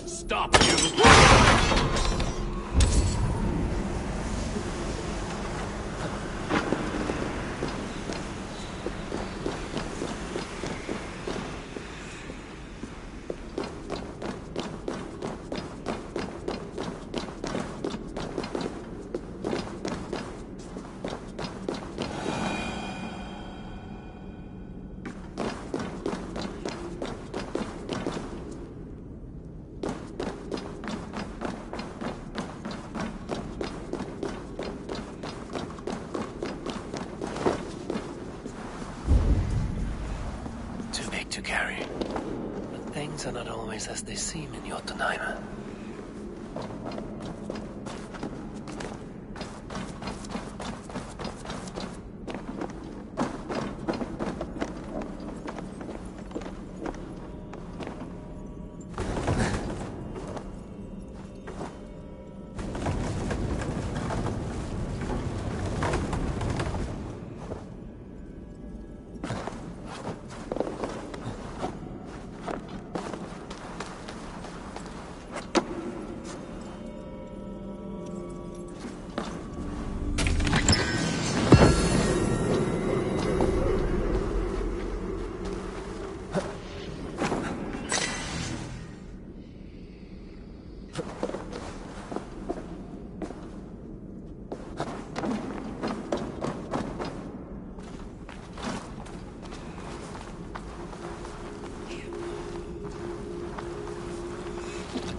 Stop you! To carry. But things are not always as they seem in Jotunheim.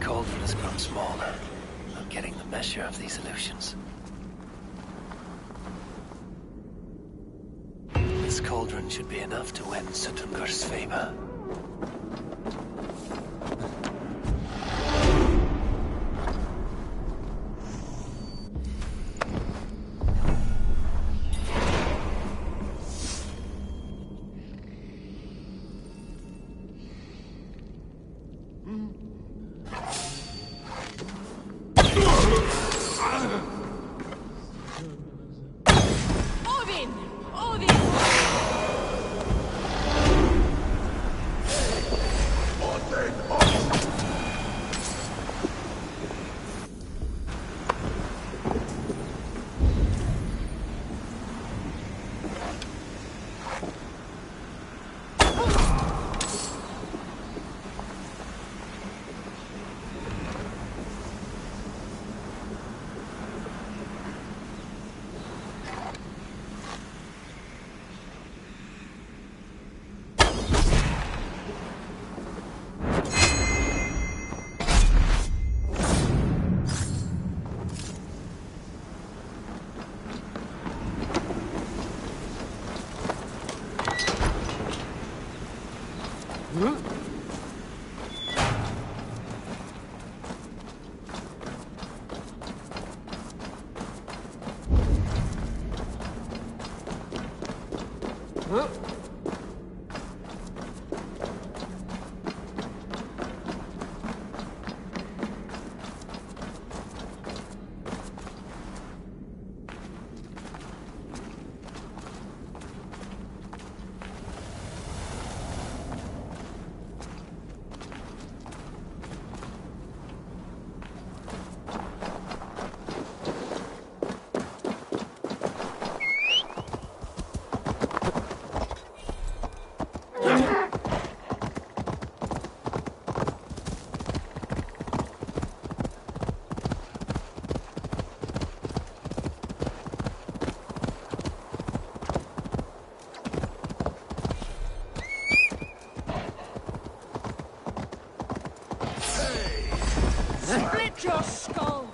Cauldron has grown smaller. I'm getting the measure of these illusions. This cauldron should be enough to win Suttungur's favor. Split your skull!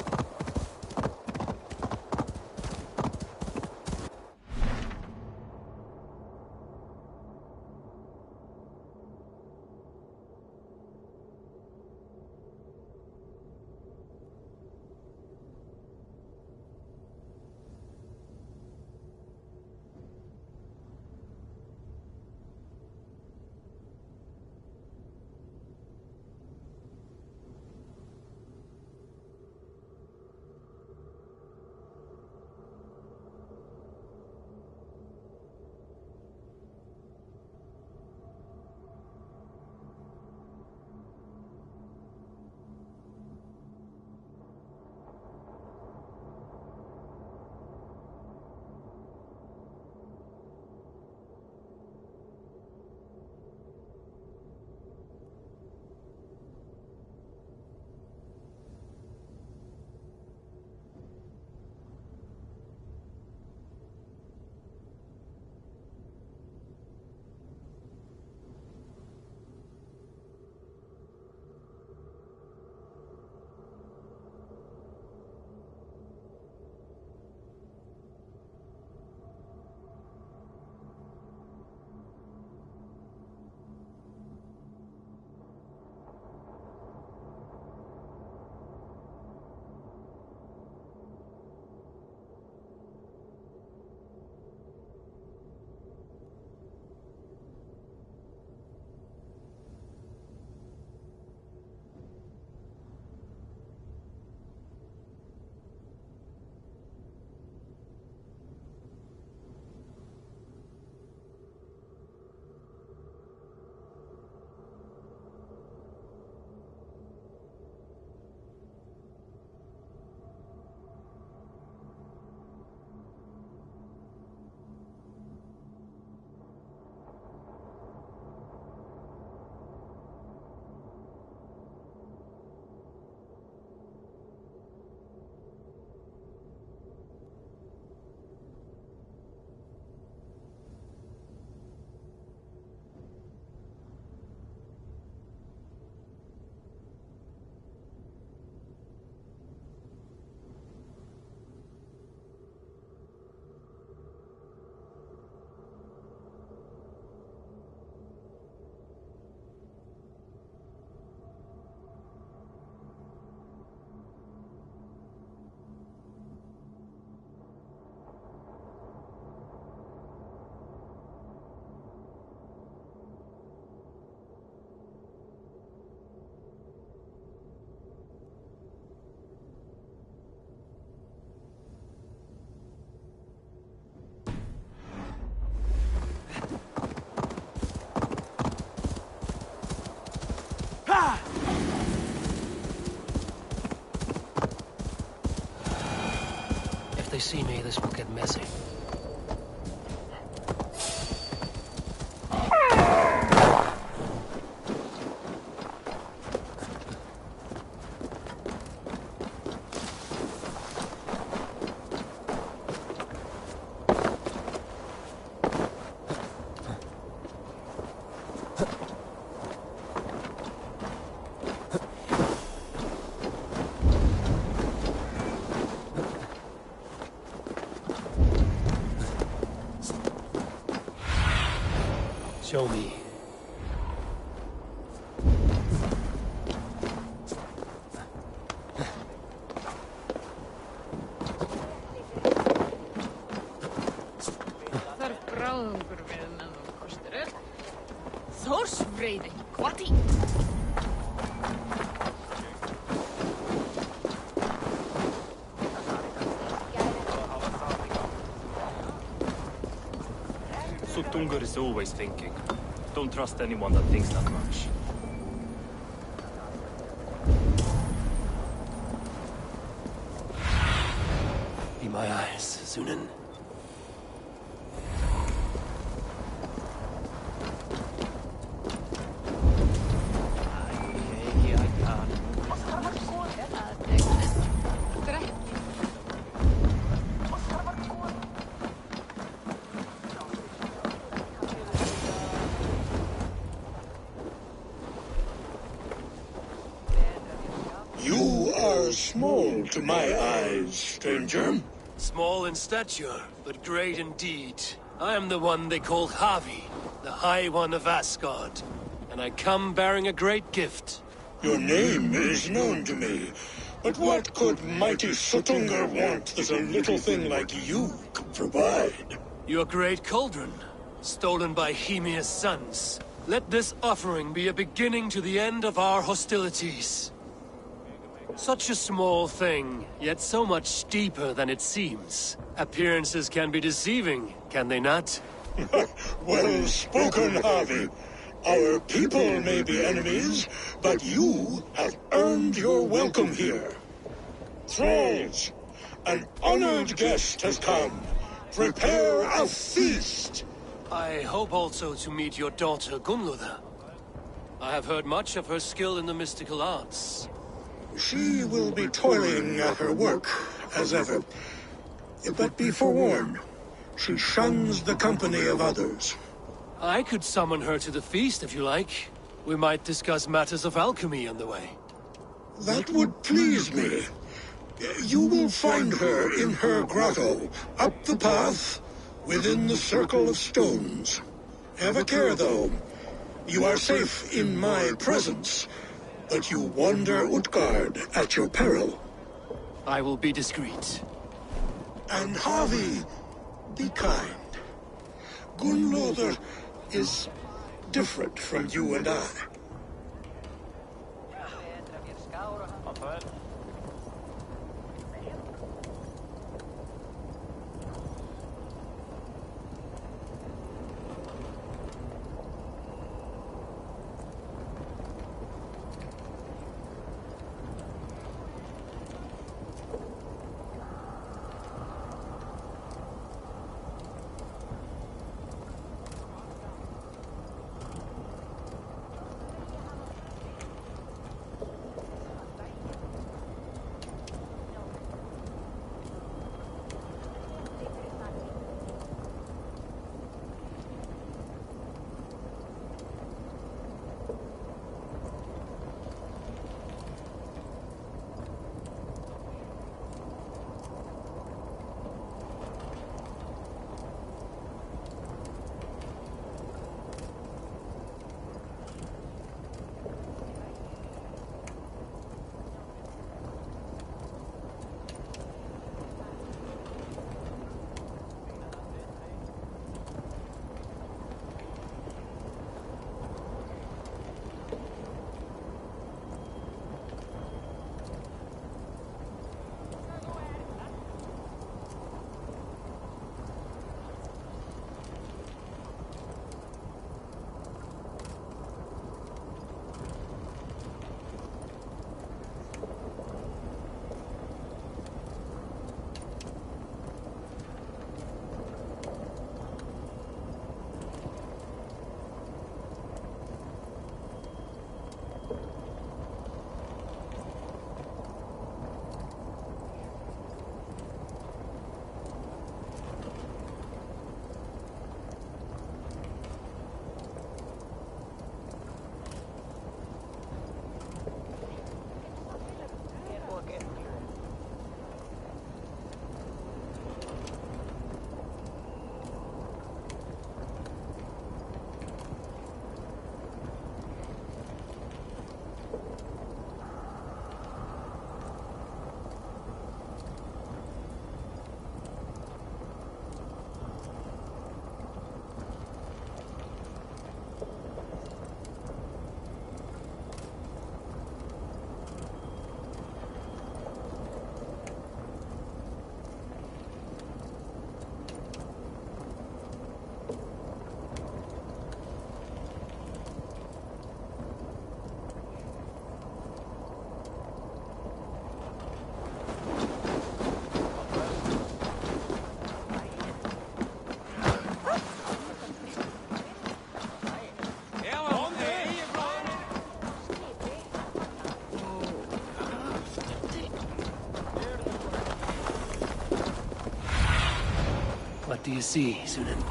If they see me, this will get messy. Show me. craving. Quati! Sutungur is always thinking. Don't trust anyone that thinks that much. Be my eyes, Zunin. You are small to my eyes, stranger. Small in stature, but great in deed. I am the one they call Havi, the High One of Asgard. And I come bearing a great gift. Your name is known to me. But what could mighty Sutungur want that a little thing like you could provide? Your great cauldron, stolen by Hemia's sons. Let this offering be a beginning to the end of our hostilities. Such a small thing, yet so much deeper than it seems. Appearances can be deceiving, can they not? Well spoken, Harvey. Our people may be enemies, but you have earned your welcome here. Thralls, an honored guest has come. Prepare a feast. I hope also to meet your daughter Gunlother. I have heard much of her skill in the mystical arts. She will be toiling at her work, as ever. But be forewarned, she shuns the company of others. I could summon her to the feast if you like. We might discuss matters of alchemy on the way. That would please me. You will find her in her grotto, up the path, within the circle of stones. Have a care, though. You are safe in my presence, but you wander Utgard at your peril. I will be discreet. And Harvey, be kind. Gunlother is different from you and I. do you see, Sunan?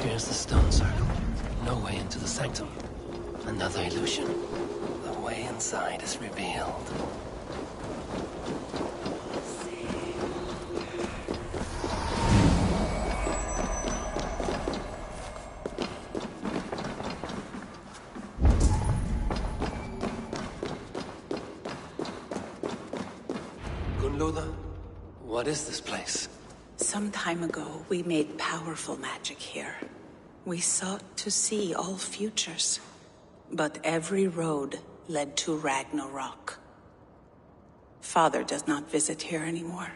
Here's the stone circle. No way into the sanctum. Another illusion. The way inside is revealed. Gunloda, what is this place? Some time ago, we made powerful magic here. We sought to see all futures. But every road led to Ragnarok. Father does not visit here anymore.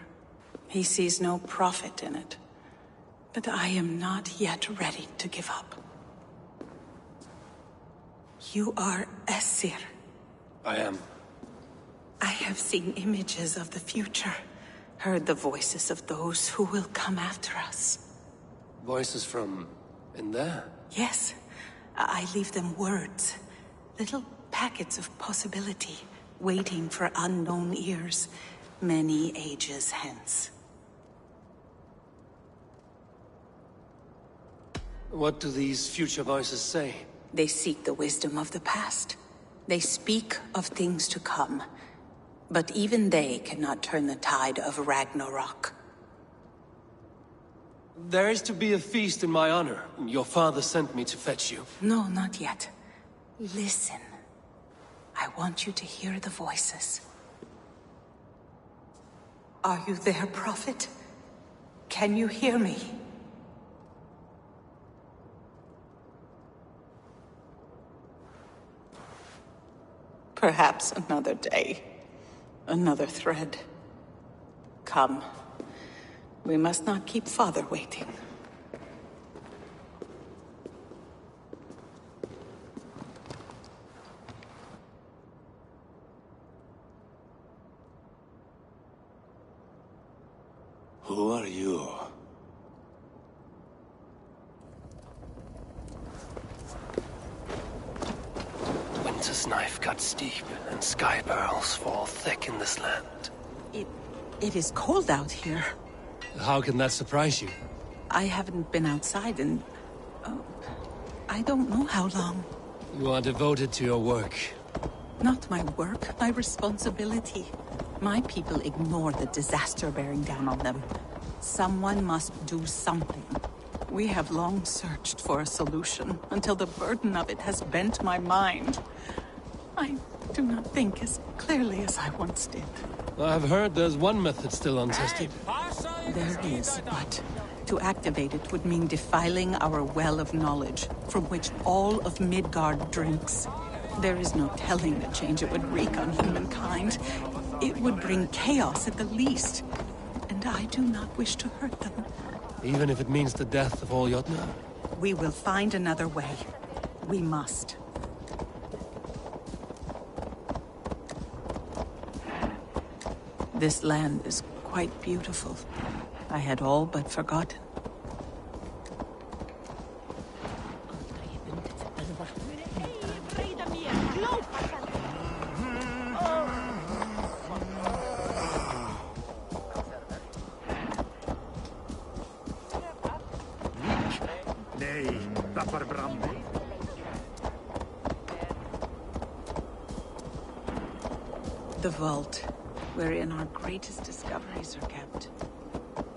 He sees no profit in it. But I am not yet ready to give up. You are Esir. I am. I have seen images of the future, heard the voices of those who will come after us. Voices from in there? Yes, I leave them words, little packets of possibility, waiting for unknown ears, many ages hence. What do these future voices say? They seek the wisdom of the past. They speak of things to come. But even they cannot turn the tide of Ragnarok. There is to be a feast in my honor. Your father sent me to fetch you. No, not yet. Listen. I want you to hear the voices. Are you there, Prophet? Can you hear me? Perhaps another day. Another thread. Come. We must not keep Father waiting. Who are you? Winter's knife cuts deep, and sky pearls fall thick in this land. It is cold out here. How can that surprise you? I haven't been outside in... I don't know how long. You are devoted to your work. Not my work, my responsibility. My people ignore the disaster bearing down on them. Someone must do something. We have long searched for a solution, until the burden of it has bent my mind. I do not think as clearly as I once did. I've heard there's one method still untested. There is, but to activate it would mean defiling our well of knowledge, from which all of Midgard drinks. There is no telling the change it would wreak on humankind. It would bring chaos at the least, and I do not wish to hurt them. Even if it means the death of all Jotnar? We will find another way. We must. This land is quite beautiful. I had all but forgotten. The vault, wherein our greatest discoveries are kept.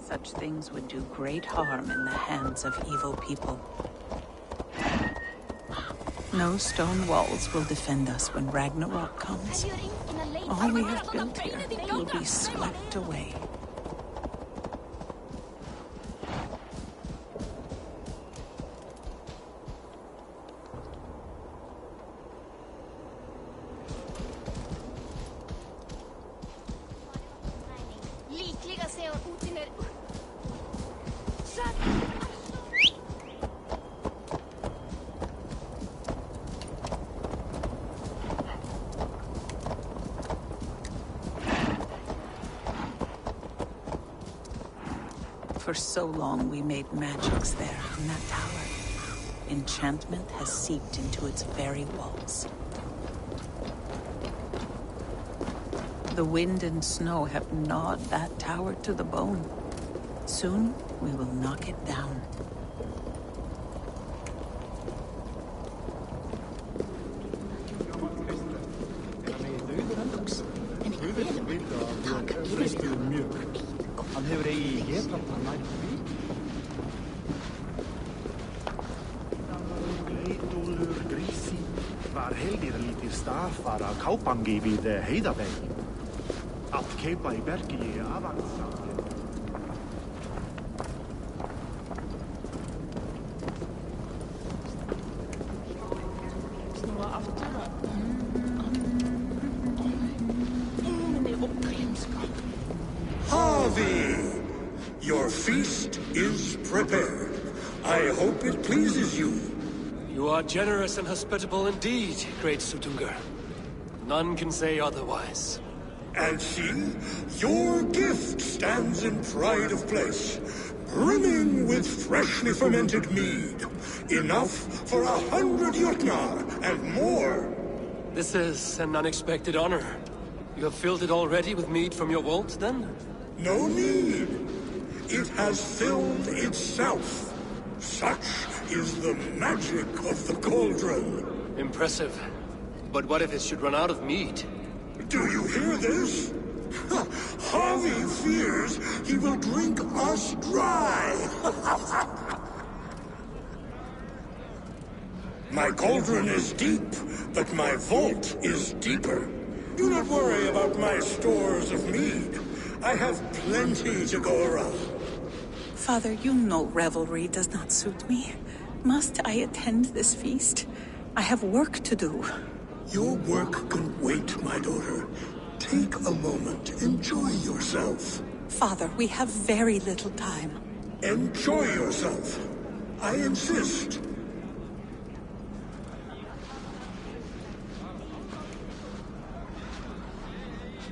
Such things would do great harm in the hands of evil people. No stone walls will defend us when Ragnarok comes. All we have built here will be swept away. For so long we made magics there in that tower. Enchantment has seeped into its very walls. The wind and snow have gnawed that tower to the bone. Soon, we will knock it down. Var helvíðalítið stafar af kápangi við Heiðaveg. Allt keipa í bergi afansa. Harvey! Your feast is prepared. I hope it pleases you. You are generous and hospitable indeed, great Suttungr. None can say otherwise. And see, your gift stands in pride of place, brimming with freshly fermented mead. Enough for 100 Jotnar and more. This is an unexpected honor. You have filled it already with mead from your vault, then? No need. It has filled itself. Such is the magic of the cauldron. Impressive. But what if it should run out of mead? Do you hear this? Harvey fears he will drink us dry. My cauldron is deep, but my vault is deeper. Do not worry about my stores of mead. I have plenty to go around. Father, you know revelry does not suit me. Must I attend this feast? I have work to do. Your work can wait, my daughter. Take a moment. Enjoy yourself. Father, we have very little time. Enjoy yourself. I insist.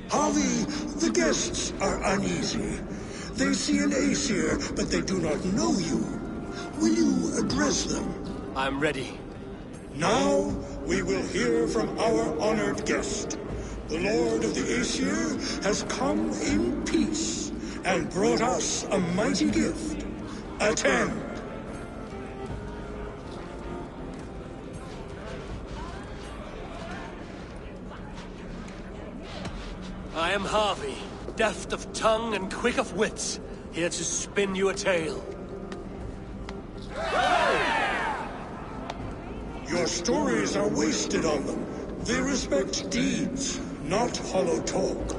Harvey, the guests are uneasy. They see an Aesir, but they do not know you. Will you address them? I'm ready. Now, we will hear from our honored guest. The Lord of the Aesir has come in peace and brought us a mighty gift. Attend. I am Harvey, deft of tongue and quick of wits, here to spin you a tale. Your stories are wasted on them. They respect deeds, not hollow talk.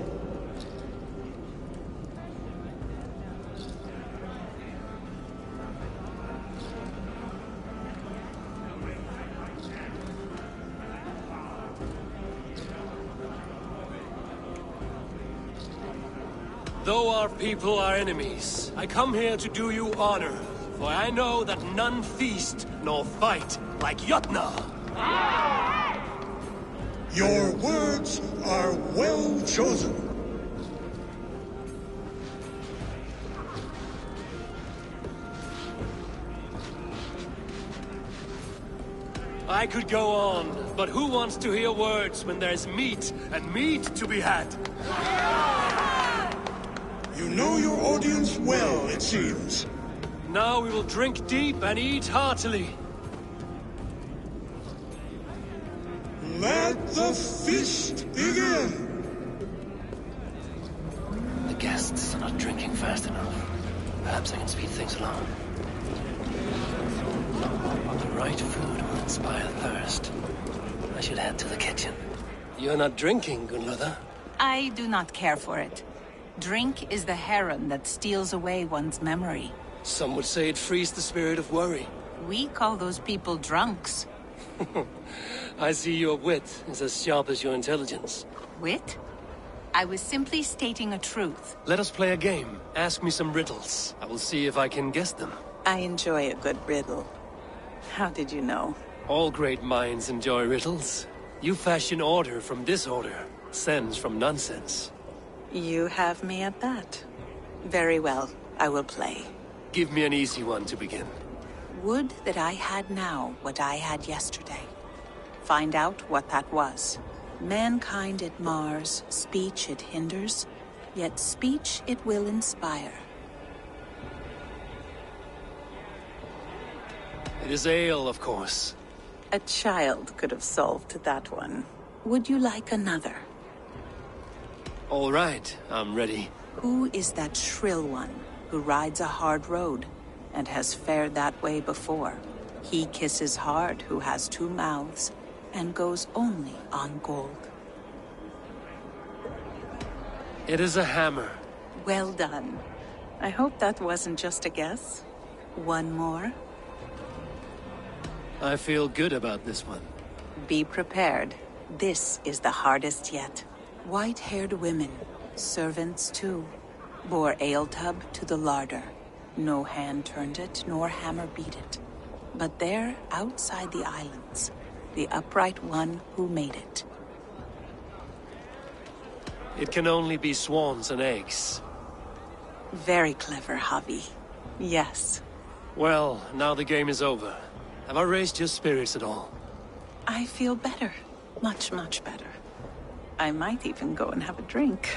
Though our people are enemies, I come here to do you honor, for I know that none feast nor fight like Jotnar. Your words are well chosen. I could go on, but who wants to hear words when there's meat and meat to be had? You know your audience well, it seems. Now we will drink deep and eat heartily. Let the feast begin! The guests are not drinking fast enough. Perhaps I can speed things along. The right food will inspire thirst. I should head to the kitchen. You're not drinking, Gunlother. I do not care for it. Drink is the heron that steals away one's memory. Some would say it frees the spirit of worry. We call those people drunks. I see your wit is as sharp as your intelligence. Wit? I was simply stating a truth. Let us play a game. Ask me some riddles. I will see if I can guess them. I enjoy a good riddle. How did you know? All great minds enjoy riddles. You fashion order from disorder, sense from nonsense. You have me at that. Very well, I will play. Give me an easy one to begin. Would that I had now what I had yesterday. Find out what that was. Mankind it mars, speech it hinders, yet speech it will inspire. It is ale, of course. A child could have solved that one. Would you like another? All right, I'm ready. Who is that shrill one who rides a hard road and has fared that way before? He kisses hard who has two mouths and goes only on gold. It is a hammer. Well done. I hope that wasn't just a guess. One more? I feel good about this one. Be prepared. This is the hardest yet. White-haired women, servants too, bore ale tub to the larder. No hand turned it, nor hammer beat it. But there, outside the islands, the upright one who made it. It can only be swans and eggs. Very clever, Javi. Yes. Well, now the game is over. Have I raised your spirits at all? I feel better. Much, much better. I might even go and have a drink.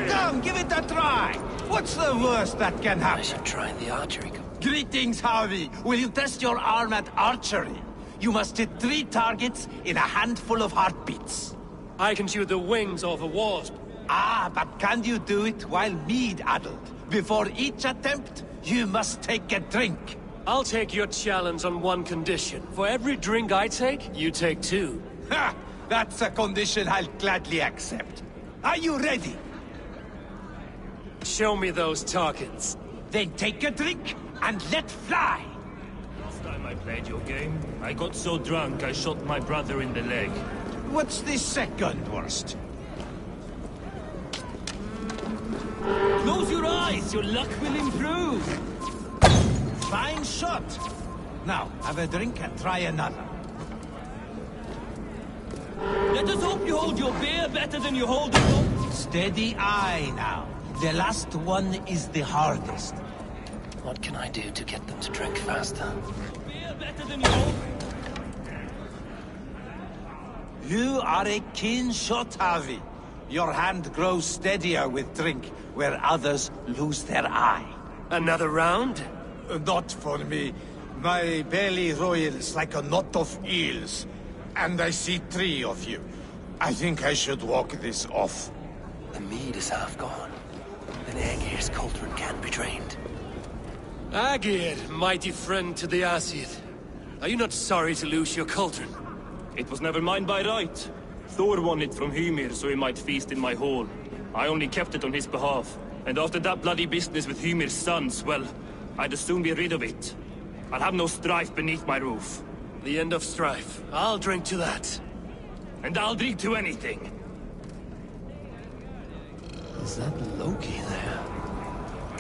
Come, give it a try! What's the worst that can happen? I should try the archery. Greetings, Harvey. Will you test your arm at archery? You must hit 3 targets in a handful of heartbeats. I can shoot the wings off a wasp. Ah, but can you do it while mead-addled? Before each attempt, you must take a drink. I'll take your challenge on one condition. For every drink I take, you take 2. Ha! That's a condition I'll gladly accept. Are you ready? Show me those targets. Then take a drink and let fly. Last time I played your game, I got so drunk I shot my brother in the leg. What's the second worst? Close your eyes, your luck will improve. Fine shot. Now, have a drink and try another. Let us hope you hold your beer better than you hold it. Steady eye now. The last one is the hardest. What can I do to get them to drink faster? Beer better than you hold. You are a keen shot, Harvey. Your hand grows steadier with drink, where others lose their eye. Another round? Not for me. My belly roils like a knot of eels. And I see 3 of you. I think I should walk this off. The mead is half gone. Then Aegir's cauldron can't be drained. Aegir, mighty friend to the Aesir. Are you not sorry to lose your cauldron? It was never mine by right. Thor won it from Hymir so he might feast in my hall. I only kept it on his behalf. And after that bloody business with Hymir's sons, well, I'd as soon be rid of it. I'll have no strife beneath my roof. The end of strife. I'll drink to that. And I'll drink to anything. Is that Loki there?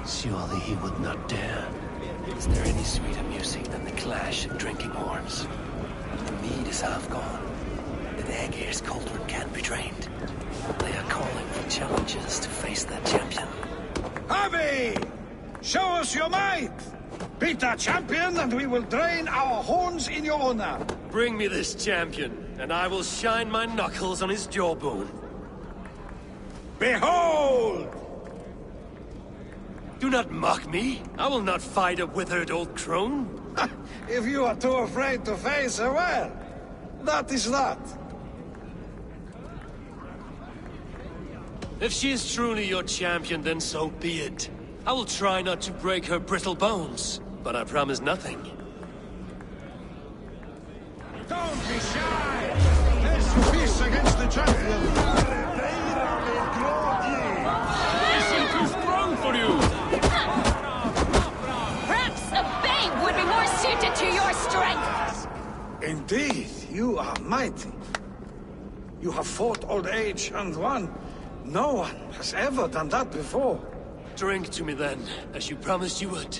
Surely he would not dare. Is there any sweeter music than the clash of drinking horns? The mead is half gone. The Aegir's cauldron can't be drained. They are calling for challengers to face their champion. Harvey! Show us your might! Beat our champion and we will drain our horns in your honor. Bring me this champion, and I will shine my knuckles on his jawbone. Behold! Do not mock me. I will not fight a withered old crone. If you are too afraid to face her, well, that is that. If she is truly your champion, then so be it. I will try not to break her brittle bones, but I promise nothing. Don't be shy! There's peace against the champion! Isn't too strong for you! Perhaps a babe would be more suited to your strength! Indeed, you are mighty. You have fought old age and won. No one has ever done that before. Drink to me then, as you promised you would.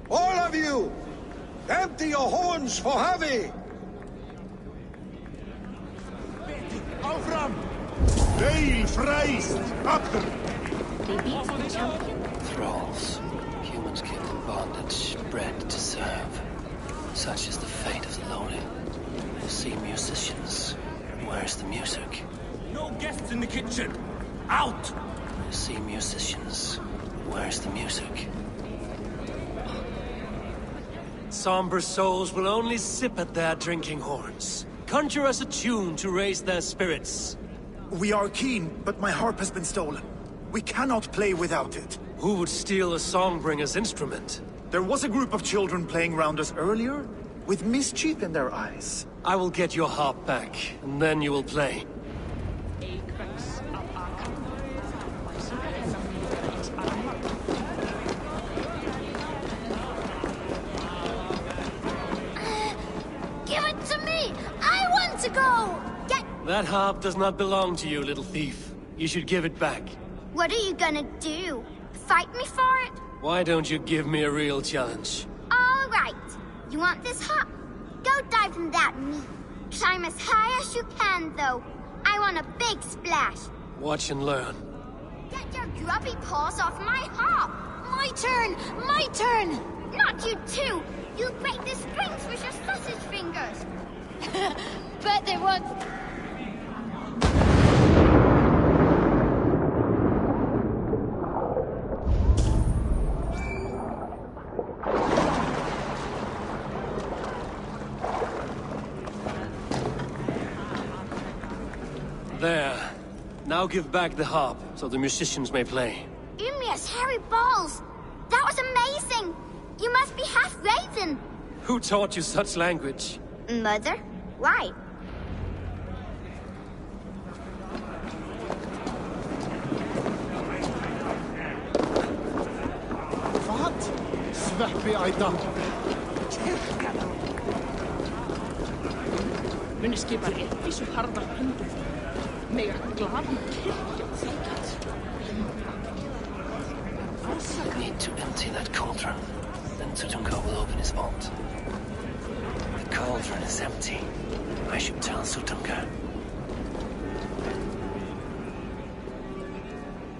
All of you! Empty your horns for Harvey! Áfram! Veil Freist! After! They beat the champion. Thralls. Humans kept in bondage, bred to serve. Such is the fate of the lowly. You see musicians. Where's the music? No guests in the kitchen! Out! You see musicians. Where's the music? Somber souls will only sip at their drinking horns. Conjure us a tune to raise their spirits. We are keen, but my harp has been stolen. We cannot play without it. Who would steal a songbringer's instrument? There was a group of children playing round us earlier, with mischief in their eyes. I will get your harp back, and then you will play. Give it to me! I want to go! Get... That harp does not belong to you, little thief. You should give it back. What are you gonna do? Fight me for it? Why don't you give me a real challenge? All right. You want this harp? Go dive in that meat. Climb as high as you can, though. I want a big splash. Watch and learn. Get your grubby paws off my harp! My turn! My turn! Not you too! You'll break the strings with your sausage fingers! Bet they would! There. Now give back the harp, so the musicians may play. Ymria's hairy balls! That was amazing! You must be half Raven! Who taught you such language? Mother? Why? Vad? Sveppi Aida! Muni skipar Effis og harðar hendur. Mega glaðum kirkjan þykjast. You need to empty that cauldron. Then Sutungar will open his vault. The cauldron is empty. I should tell Sutungar.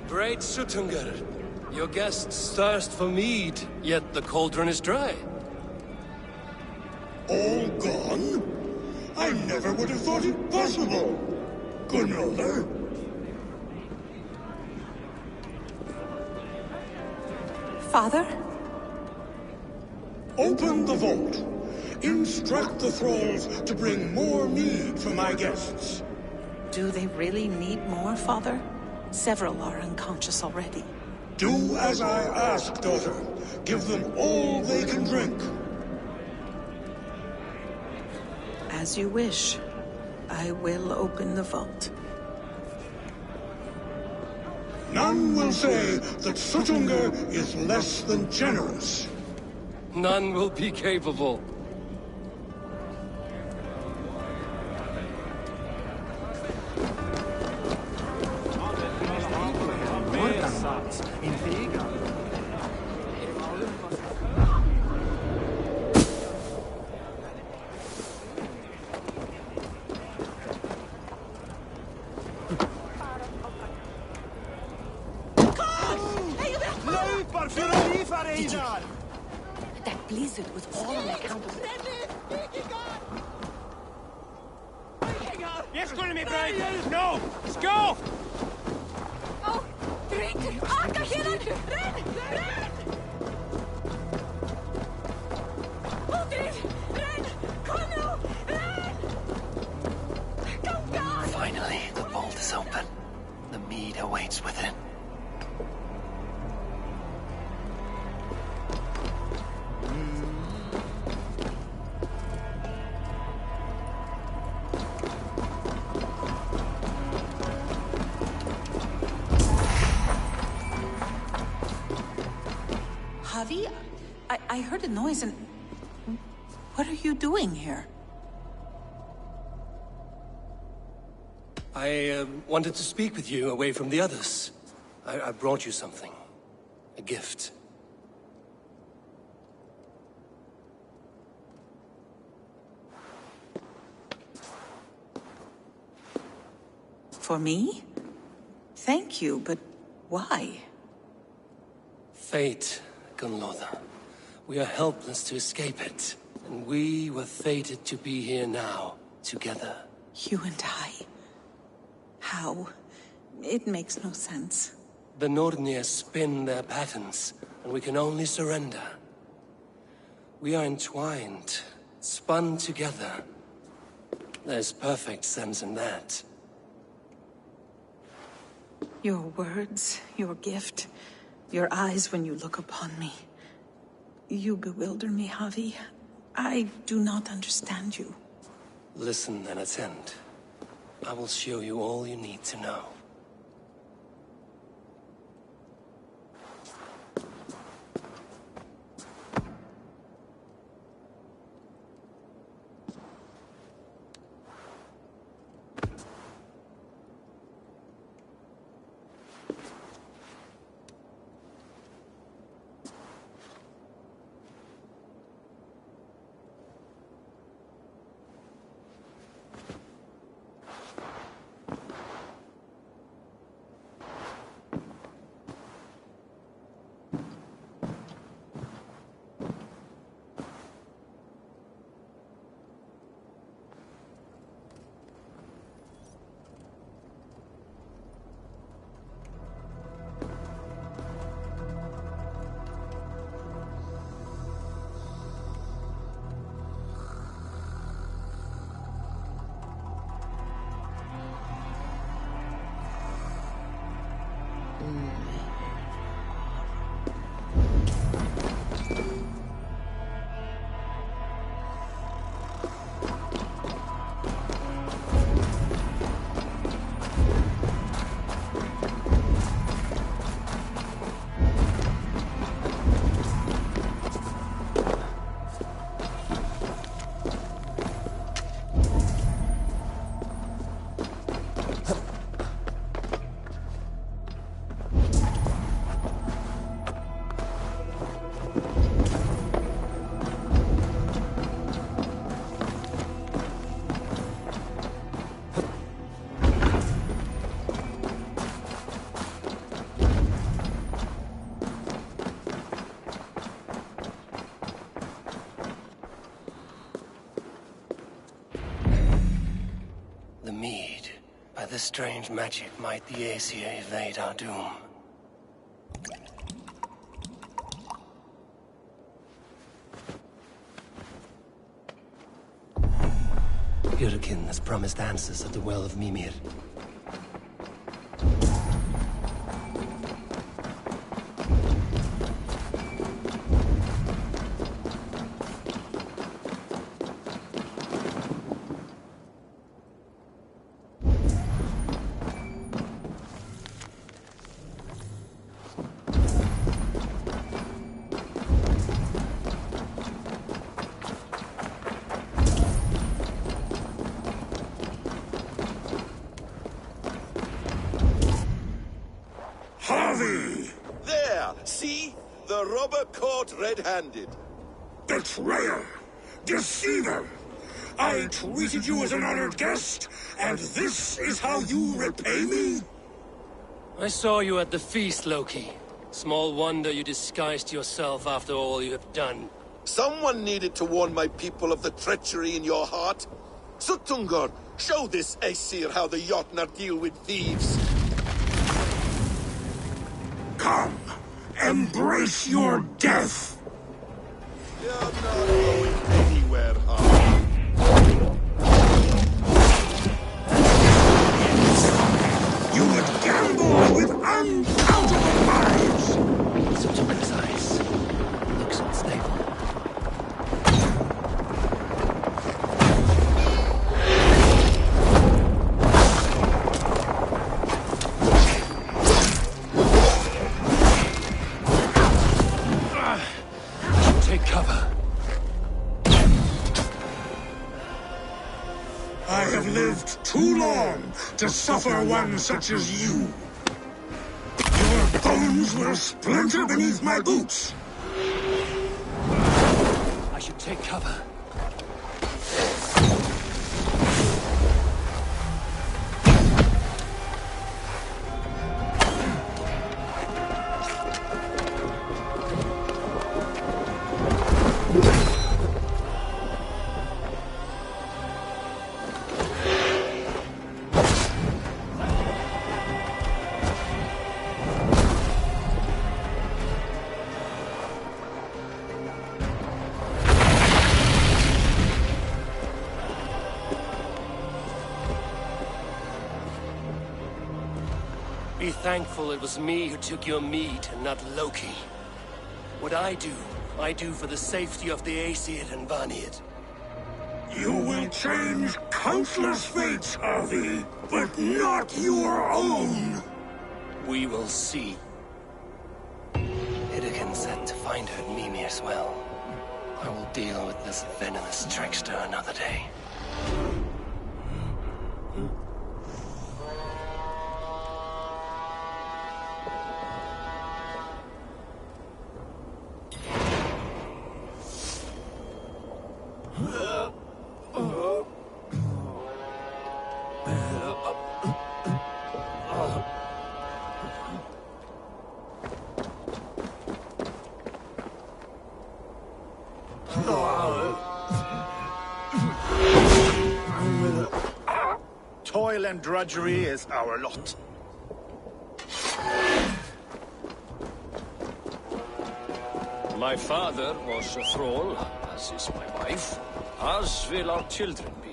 Great Sutungar, your guests thirst for mead, yet the cauldron is dry. All gone? I never would have thought it possible. Gunrother? Father? Open the vault. Instruct the thralls to bring more mead for my guests. Do they really need more, Father? Several are unconscious already. Do as I ask, daughter. Give them all they can drink. As you wish. I will open the vault. None will say that Sutungar is less than generous. None will be capable. That blizzard was all on account of Yes, go to me, Bride! No! Let's go! Oh, drink! Akka héðan! Renn! Renn! Útrið! Renn! Kom nú! Renn! Ganga! Finally, the vault is open. The mead awaits within. Javi, I heard a noise and... What are you doing here? I wanted to speak with you away from the others. I brought you something. A gift. For me? Thank you, but why? Fate, Gunloda. We are helpless to escape it. And we were fated to be here now, together. You and I? How? It makes no sense. The Nornir spin their patterns, and we can only surrender. We are entwined, spun together. There's perfect sense in that. Your words, your gift, your eyes when you look upon me. You bewilder me, Javi. I do not understand you. Listen and attend. I will show you all you need to know. By this strange magic might the Aesir evade our doom. Jurgen has promised answers at the Well of Mimir. There! See? The robber caught red-handed. Betrayer! Deceiver! I treated you as an honored guest, and this is how you repay me? I saw you at the feast, Loki. Small wonder you disguised yourself after all you have done. Someone needed to warn my people of the treachery in your heart. Suttungr, show this Aesir how the Jotnar deal with thieves. Come, embrace your death! You're not going anywhere, Harvey. You would gamble with uncountable lives! Suttungr's eyes. Looks unstable. Take cover. I have lived too long to suffer one such as you. Your bones will splinter beneath my boots. I should take cover. Be thankful it was me who took your mead and not Loki. What I do for the safety of the Aesir and Vanir. You will change countless fates, Harvey, but not your own. We will see. Idaken said to find her Mimir's well. I will deal with this venomous trickster another day. Toil and drudgery is our lot. My father was a thrall, as is my wife, as will our children be.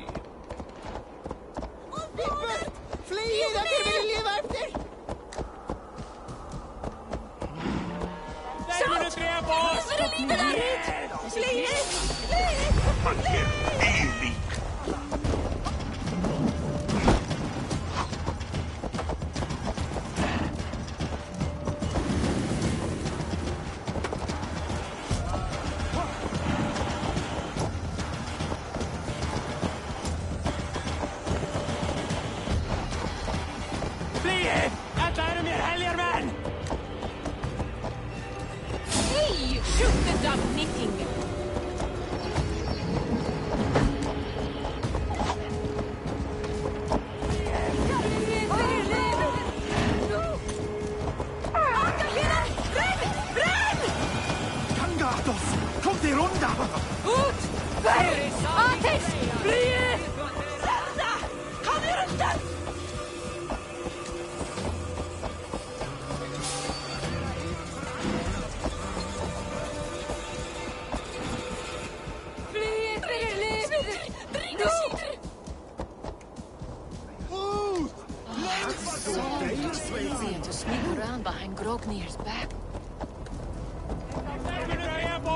To sneak around behind Grognir's back.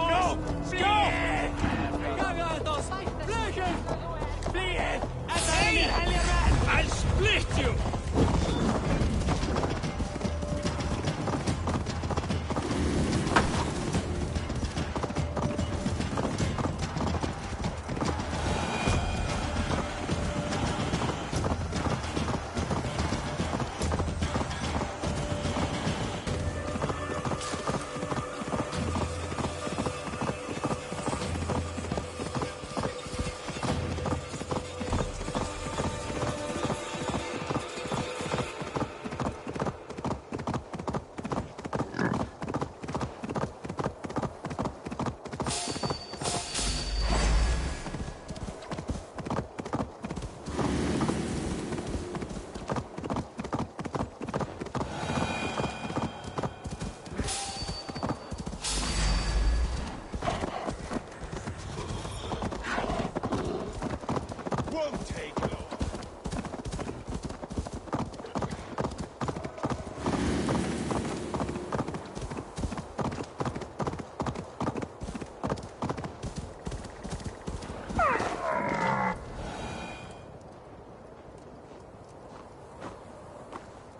No! I'll split you!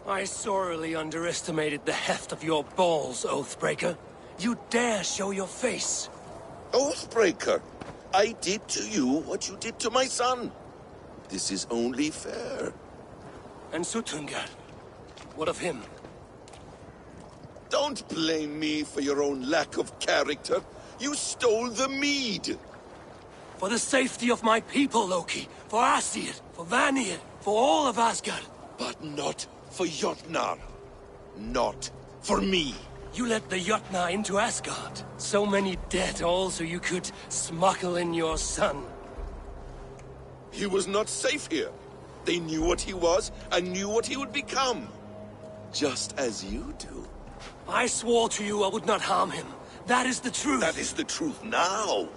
I sorely underestimated the heft of your balls, Oathbreaker. You dare show your face. Oathbreaker, I did to you what you did to my son. This is only fair. And Suttungr, what of him? Don't blame me for your own lack of character. You stole the mead. For the safety of my people, Loki. For Aesir, for Vanir, for all of Asgard. But not for Jotnar. Not for me. You let the Jotnar into Asgard. So many dead, all so you could smuggle in your son. He was not safe here. They knew what he was, and knew what he would become. Just as you do. I swore to you I would not harm him. That is the truth. That is the truth now.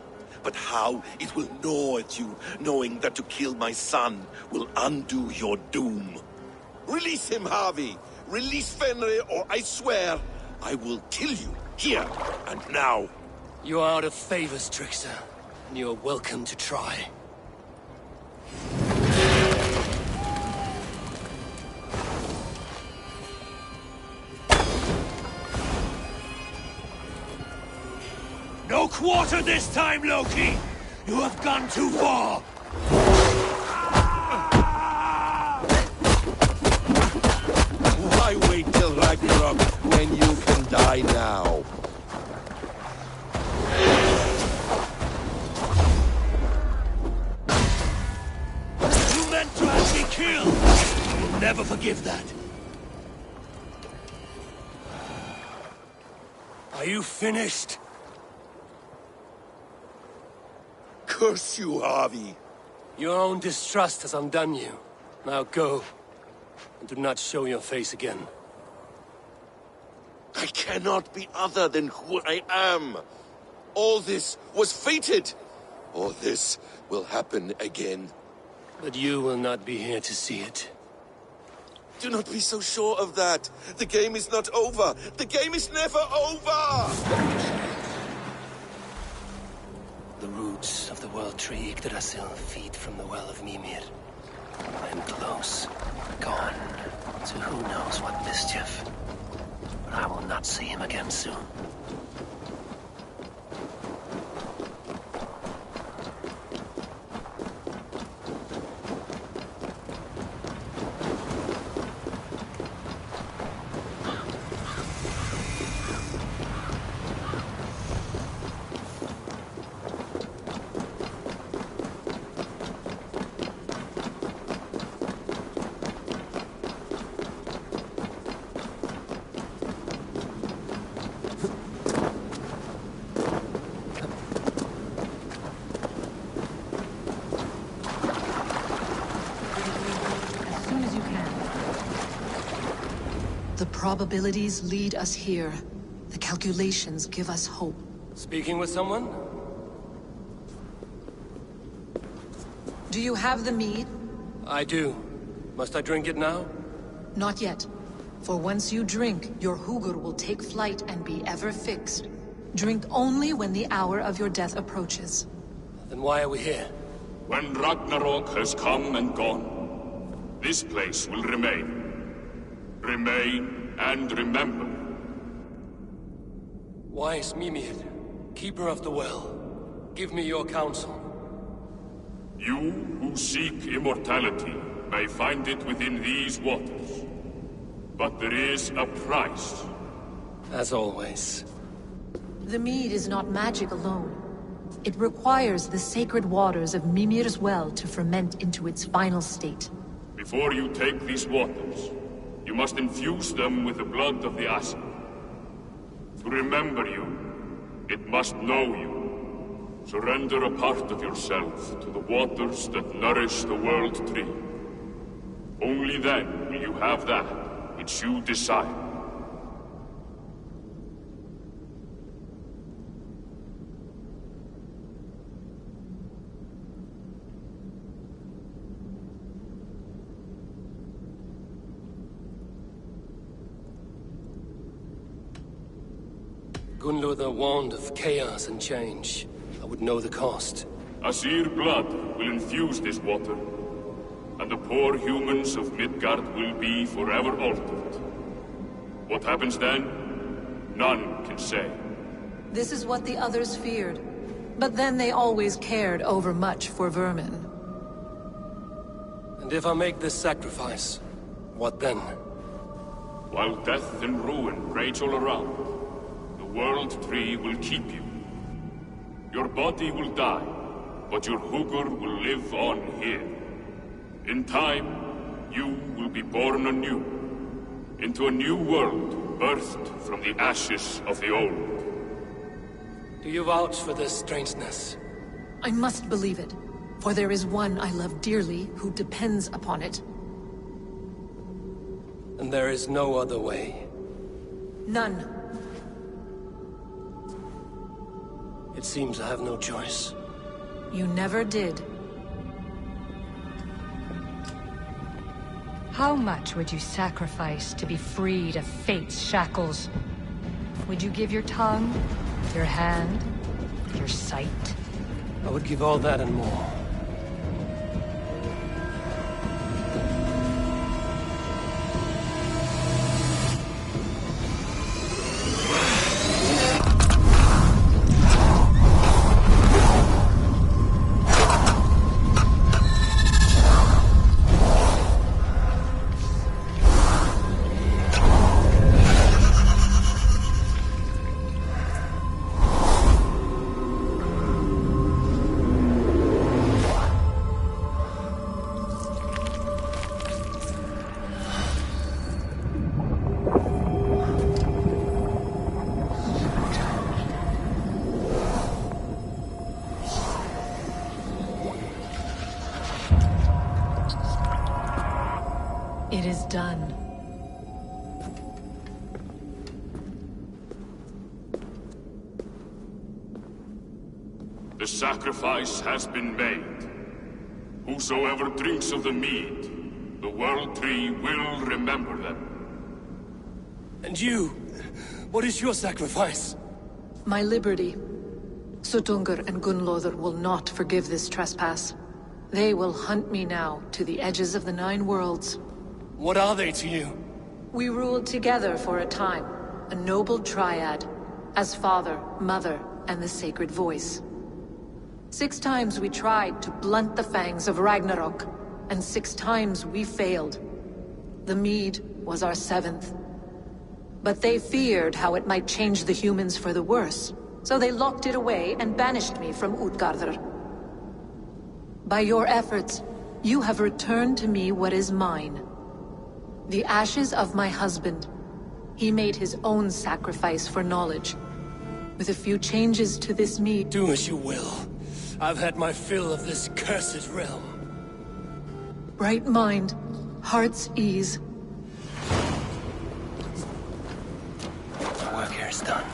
But how it will gnaw at you, knowing that to kill my son will undo your doom. Release him, Harvey! Release Fenrir, or I swear, I will kill you, here and now. You are out of favors, trickster, and you are welcome to try. No quarter this time, Loki! You have gone too far! Why wait till Ragnarok when you can die now? You meant to have me killed! You'll never forgive that. Are you finished? Curse you, Harvey. Your own distrust has undone you. Now go, and do not show your face again. I cannot be other than who I am. All this was fated. All this will happen again. But you will not be here to see it. Do not be so sure of that. The game is not over. The game is never over! The roots of the World Tree Yggdrasil feed from the Well of Mimir. I am close, gone to who knows what mischief. But I will not see him again soon. The probabilities lead us here. The calculations give us hope. Speaking with someone? Do you have the mead? I do. Must I drink it now? Not yet. For once you drink, your Hugur will take flight and be ever fixed. Drink only when the hour of your death approaches. Then why are we here? When Ragnarok has come and gone, this place will remain. Remain and remember. Wise Mimir, keeper of the well, give me your counsel. You who seek immortality may find it within these waters. But there is a price. As always. The mead is not magic alone. It requires the sacred waters of Mimir's well to ferment into its final state. Before you take these waters, you must infuse them with the blood of the Aesir. To remember you, it must know you. Surrender a part of yourself to the waters that nourish the World Tree. Only then will you have that which you desire. Gunnlóðr warned of chaos and change. I would know the cost. Aesir blood will infuse this water, and the poor humans of Midgard will be forever altered. What happens then? None can say. This is what the others feared. But then they always cared overmuch for vermin. And if I make this sacrifice, what then? While death and ruin rage all around, the World Tree will keep you. Your body will die, but your Hugur will live on here. In time, you will be born anew, into a new world birthed from the ashes of the old. Do you vouch for this strangeness? I must believe it, for there is one I love dearly who depends upon it. And there is no other way. None. It seems I have no choice. You never did. How much would you sacrifice to be freed of fate's shackles? Would you give your tongue, your hand, your sight? I would give all that and more. It is done. The sacrifice has been made. Whosoever drinks of the mead, the World Tree will remember them. And you? What is your sacrifice? My liberty. Suttungr and Gunlothr will not forgive this trespass. They will hunt me now to the edges of the Nine Worlds. What are they to you? We ruled together for a time, a noble triad, as father, mother, and the sacred voice. 6 times we tried to blunt the fangs of Ragnarok, and 6 times we failed. The mead was our 7th. But they feared how it might change the humans for the worse, so they locked it away and banished me from Utgardr. By your efforts, you have returned to me what is mine. The ashes of my husband. He made his own sacrifice for knowledge. With a few changes to this mead... Do as you will. I've had my fill of this cursed realm. Bright mind, heart's ease. The work here is done.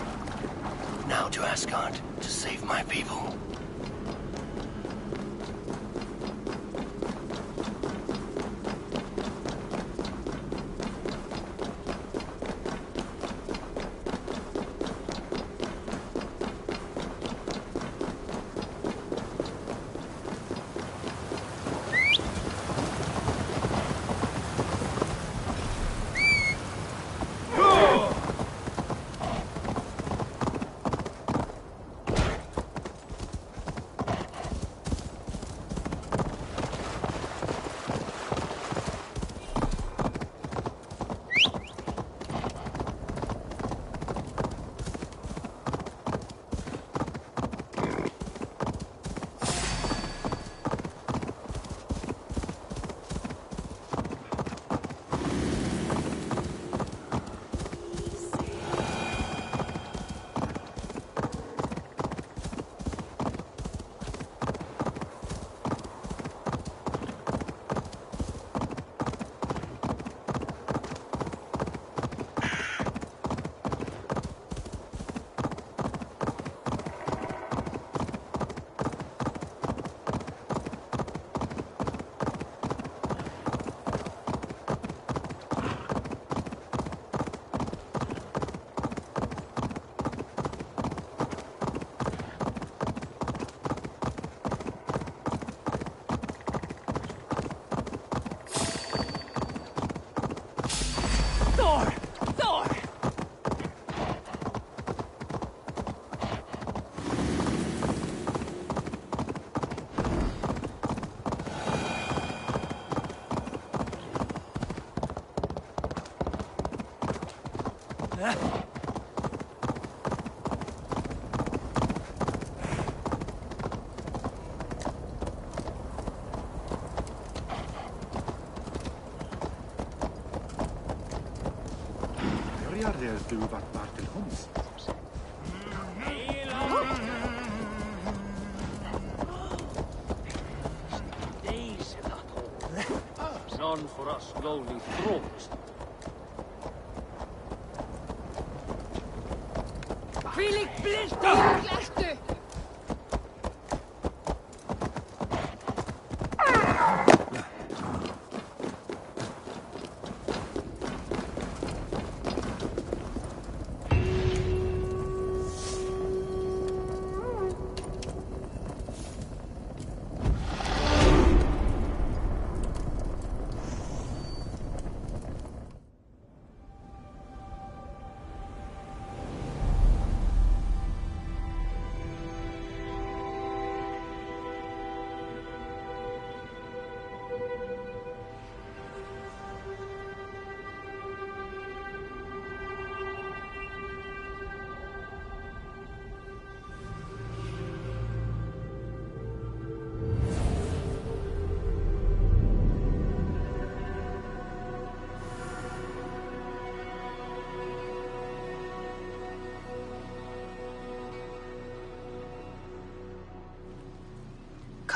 Now to Asgard, to save my people. None for us lowly thralls. Hvílík blirtu og glertu!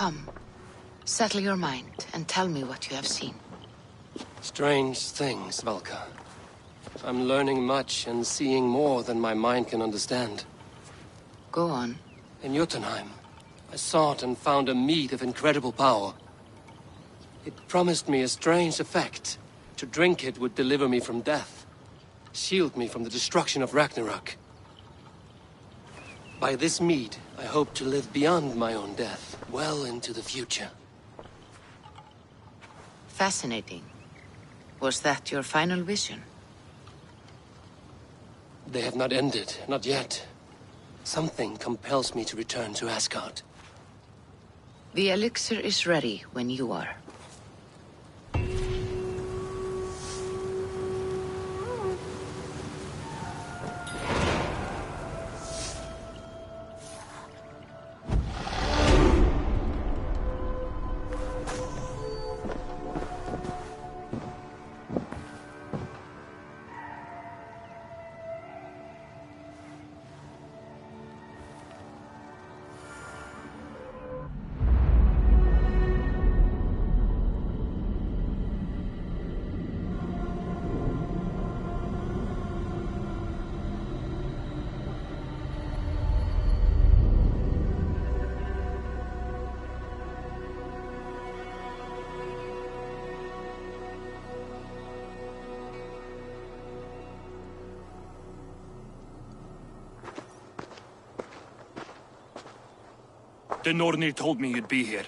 Come. Settle your mind and tell me what you have seen. Strange things, Valka. I'm learning much and seeing more than my mind can understand. Go on. In Jotunheim, I sought and found a mead of incredible power. It promised me a strange effect. To drink it would deliver me from death, shield me from the destruction of Ragnarok. By this mead, I hope to live beyond my own death, well into the future. Fascinating. Was that your final vision? They have not ended, not yet. Something compels me to return to Asgard. The elixir is ready when you are. The Nornir told me you'd be here.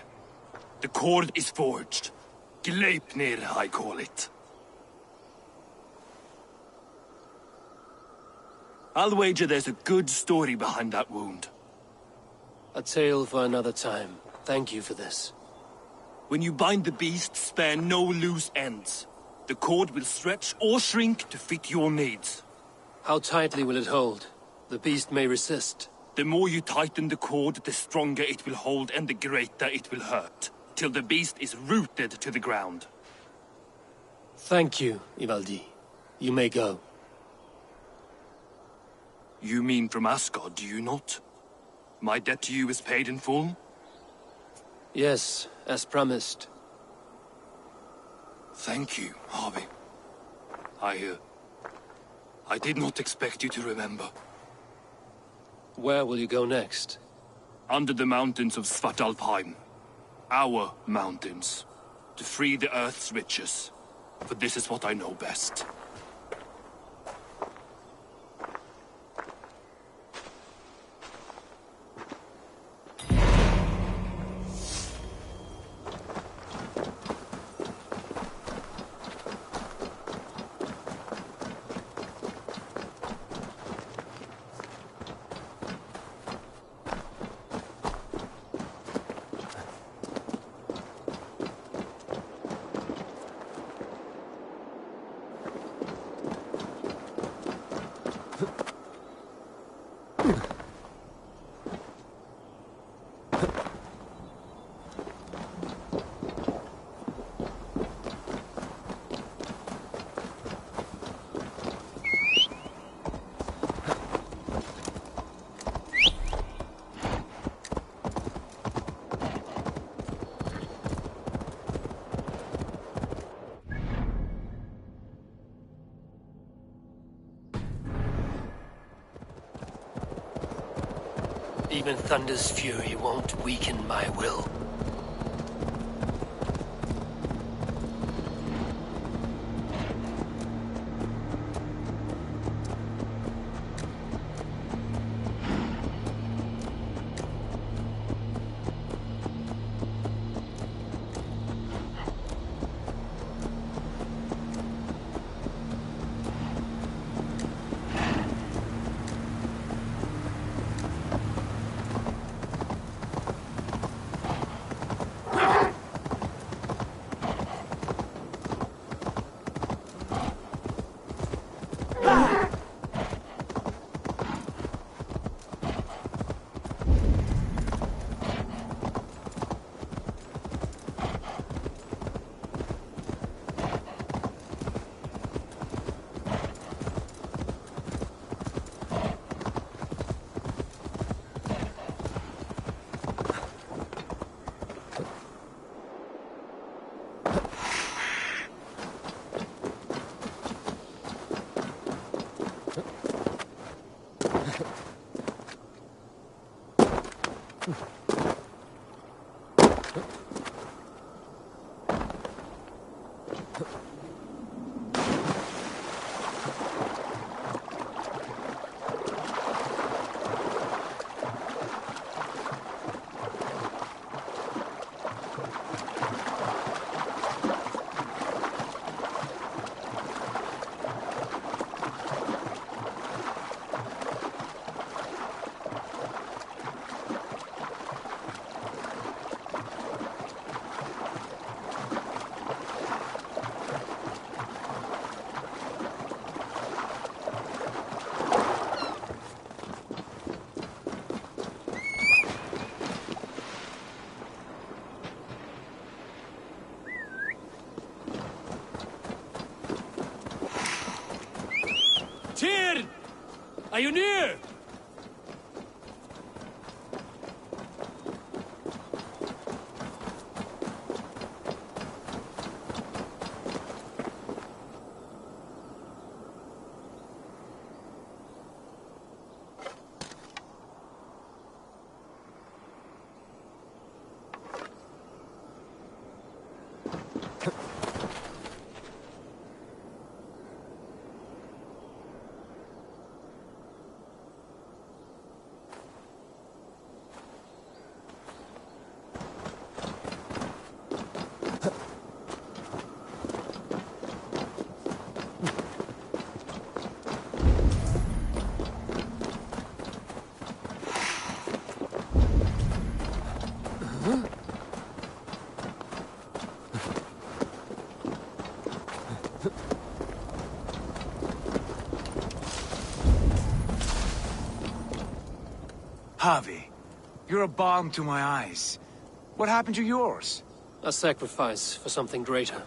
The cord is forged. Gleipnir, I call it. I'll wager there's a good story behind that wound. A tale for another time. Thank you for this. When you bind the beast, spare no loose ends. The cord will stretch or shrink to fit your needs. How tightly will it hold? The beast may resist. The more you tighten the cord, the stronger it will hold and the greater it will hurt, till the beast is rooted to the ground. Thank you, Ivaldi. You may go. You mean from Asgard, do you not? My debt to you is paid in full? Yes, as promised. Thank you, Harvey. I did not expect you to remember. Where will you go next? Under the mountains of Svartalfheim. Our mountains. To free the Earth's riches. For this is what I know best. Even Thunder's fury won't weaken my will. Tyr! Are you near? Havi, you're a balm to my eyes. What happened to yours? A sacrifice for something greater.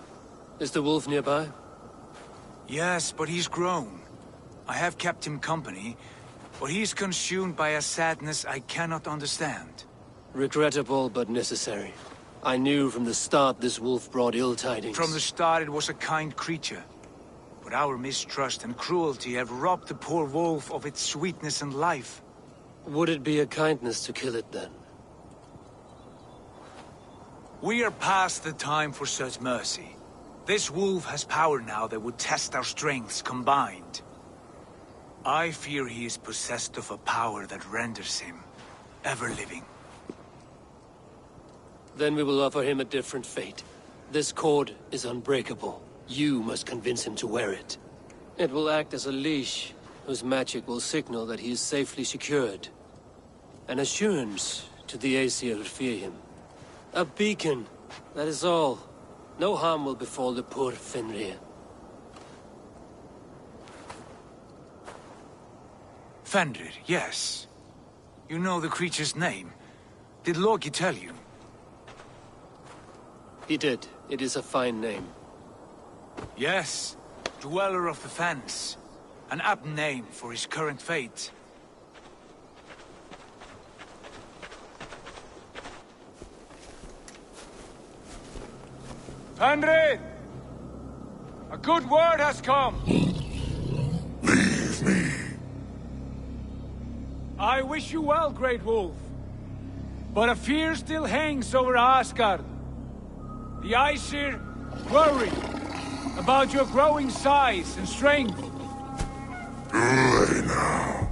Is the wolf nearby? Yes, but he's grown. I have kept him company, but he's consumed by a sadness I cannot understand. Regrettable, but necessary. I knew from the start this wolf brought ill tidings. From the start it was a kind creature. But our mistrust and cruelty have robbed the poor wolf of its sweetness and life. Would it be a kindness to kill it, then? We are past the time for such mercy. This wolf has power now that would test our strengths combined. I fear he is possessed of a power that renders him ever-living. Then we will offer him a different fate. This cord is unbreakable. You must convince him to wear it. It will act as a leash, whose magic will signal that he is safely secured. An assurance to the Aesir who fear him. A beacon, that is all. No harm will befall the poor Fenrir. Fenrir, yes. You know the creature's name. Did Loki tell you? He did. It is a fine name. Yes. Dweller of the Fens. An apt name for his current fate. Fenrir! A good word has come! Leave me. I wish you well, Great Wolf. But a fear still hangs over Asgard. The Aesir worry about your growing size and strength. Do they now?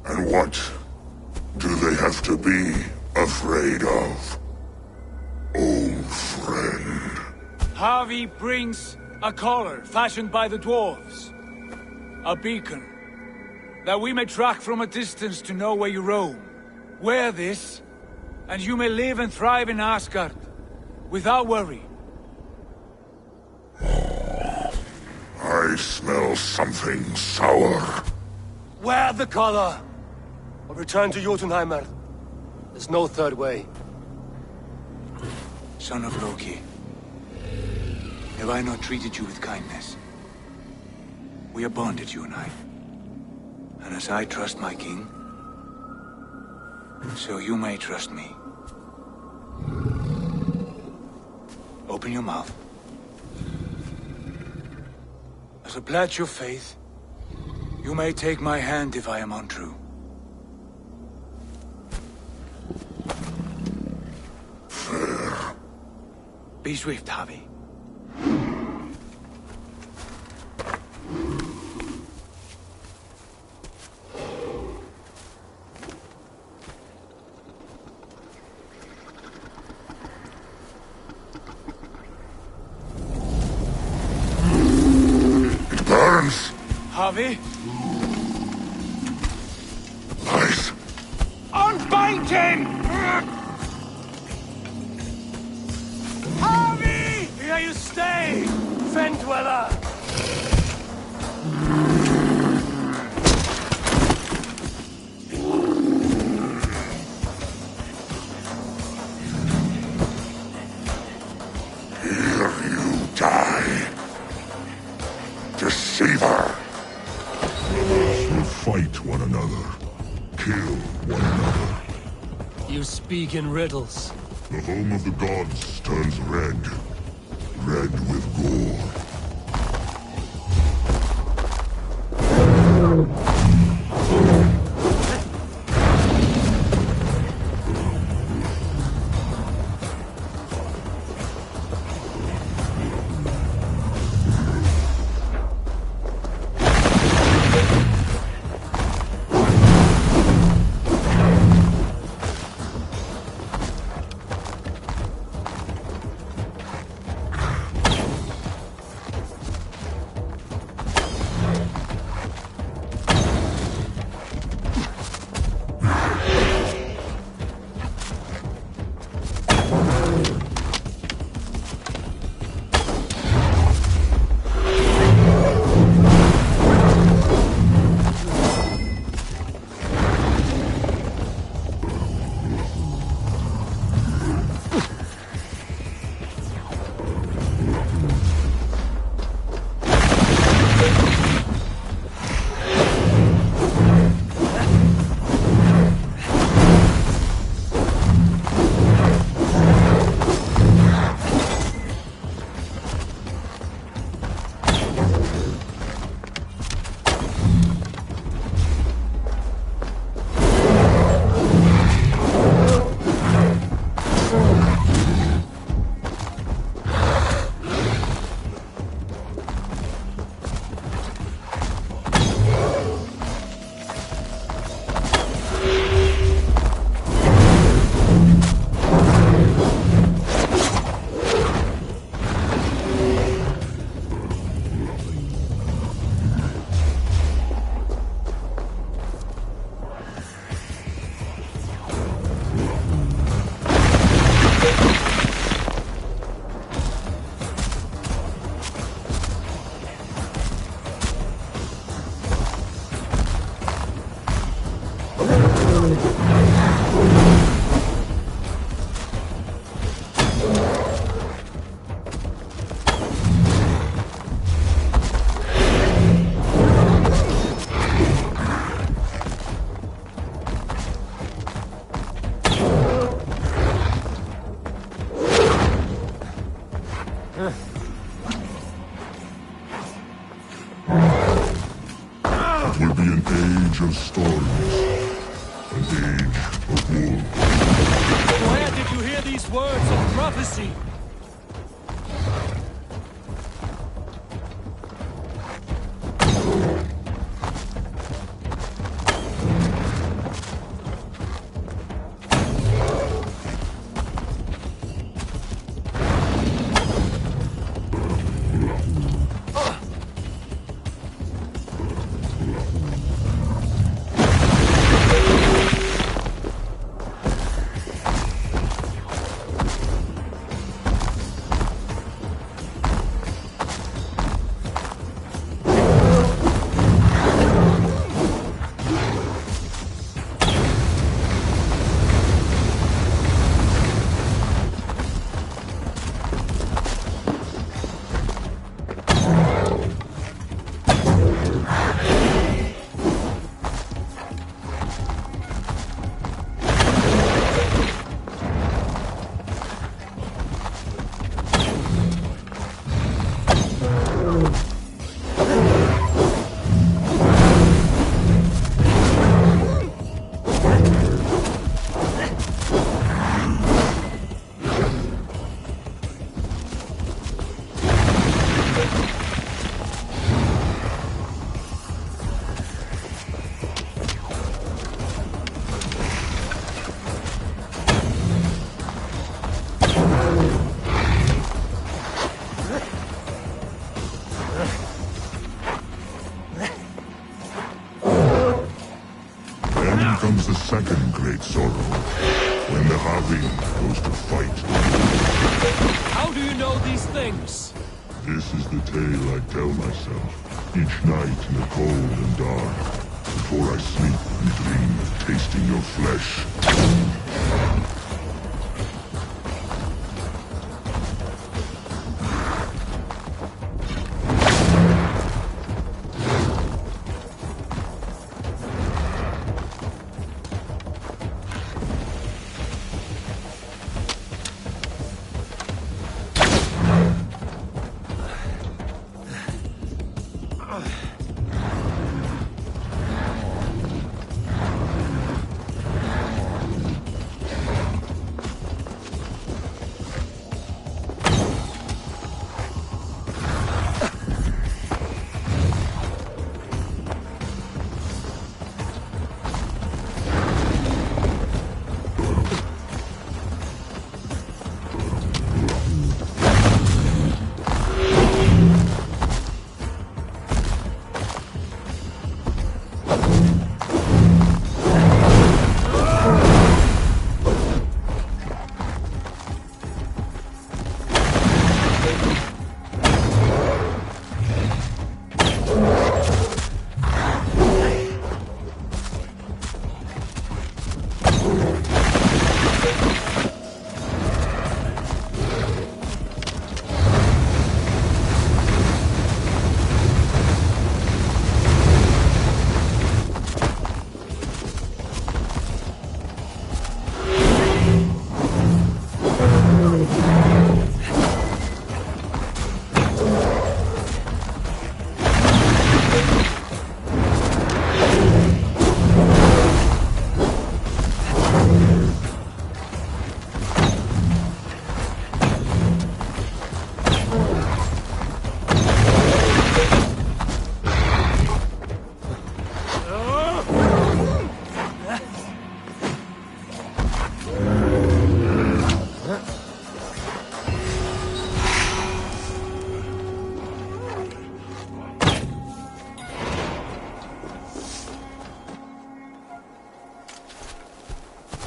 And what do they have to be afraid of? Old friend. Havi brings a collar fashioned by the dwarves. A beacon. That we may track from a distance to know where you roam. Wear this, and you may live and thrive in Asgard, without worry. I smell something sour. Wear the collar! Or return to Jotunheimer. There's no third way. Son of Loki, have I not treated you with kindness? We are bonded, you and I. And as I trust my king, so you may trust me. Open your mouth. As a pledge of faith, you may take my hand if I am untrue. Be swift, Javi. It burns! Javi? Lies. Unbind him! Javi! Here you stay, Fen Dweller! Here you die. Deceiver! Brothers will fight one another. Kill one another. You speak in riddles. The home of the gods turns red. Red with gore. Will be an age of storms, an age of war. Where did you hear these words of prophecy? comes the second great sorrow, when the Havi goes to fight. How do you know these things? This is the tale I tell myself, each night in the cold and dark, before I sleep and dream of tasting your flesh.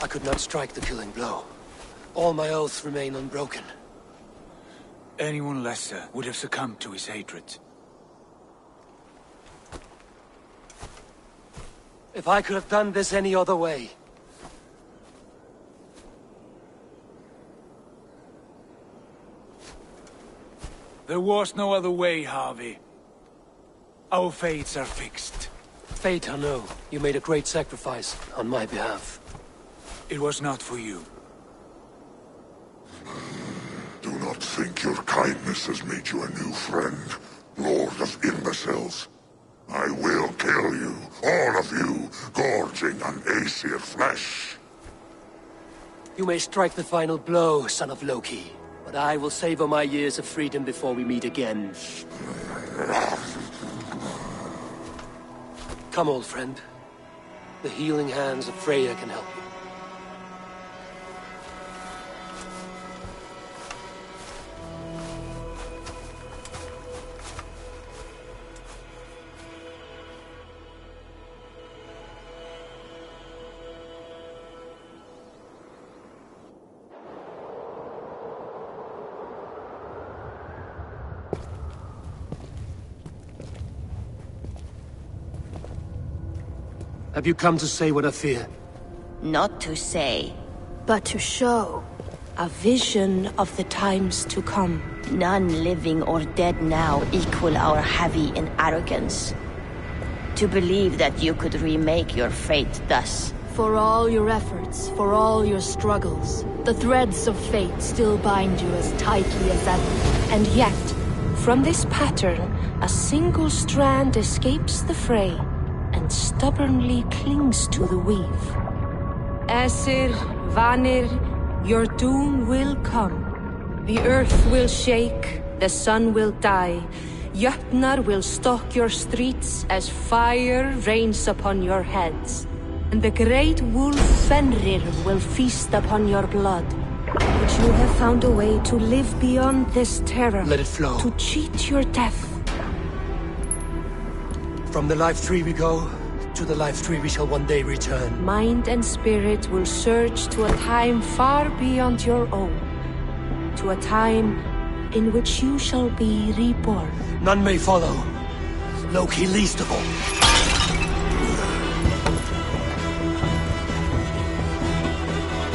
I could not strike the killing blow. All my oaths remain unbroken. Anyone lesser would have succumbed to his hatred. If I could have done this any other way. There was no other way, Harvey. Our fates are fixed. Fate, I know. You made a great sacrifice on my behalf. It was not for you. Do not think your kindness has made you a new friend, Lord of Imbeciles. I will kill you, all of you, gorging on Aesir flesh. You may strike the final blow, son of Loki, but I will savor my years of freedom before we meet again. Come, old friend. The healing hands of Freya can help you. Have you come to say what I fear? Not to say, but to show. A vision of the times to come. None living or dead now equal our heavy in arrogance. To believe that you could remake your fate thus. For all your efforts, for all your struggles, the threads of fate still bind you as tightly as ever. And yet, from this pattern, a single strand escapes the fray and stubbornly clings to the weave. Aesir, Vanir, your doom will come. The earth will shake, the sun will die. Jötnar will stalk your streets as fire rains upon your heads. And the great wolf Fenrir will feast upon your blood. But you have found a way to live beyond this terror. Let it flow. To cheat your death. From the Life Tree we go, To the life tree we shall one day return. Mind and spirit will surge to a time far beyond your own. To a time in which you shall be reborn. None may follow. Loki least of all.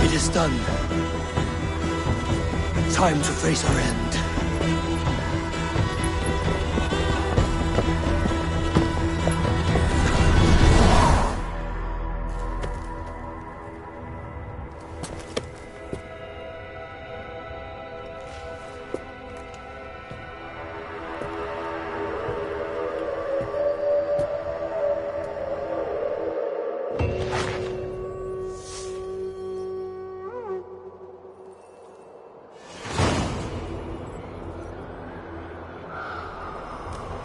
It is done. Time to face our end.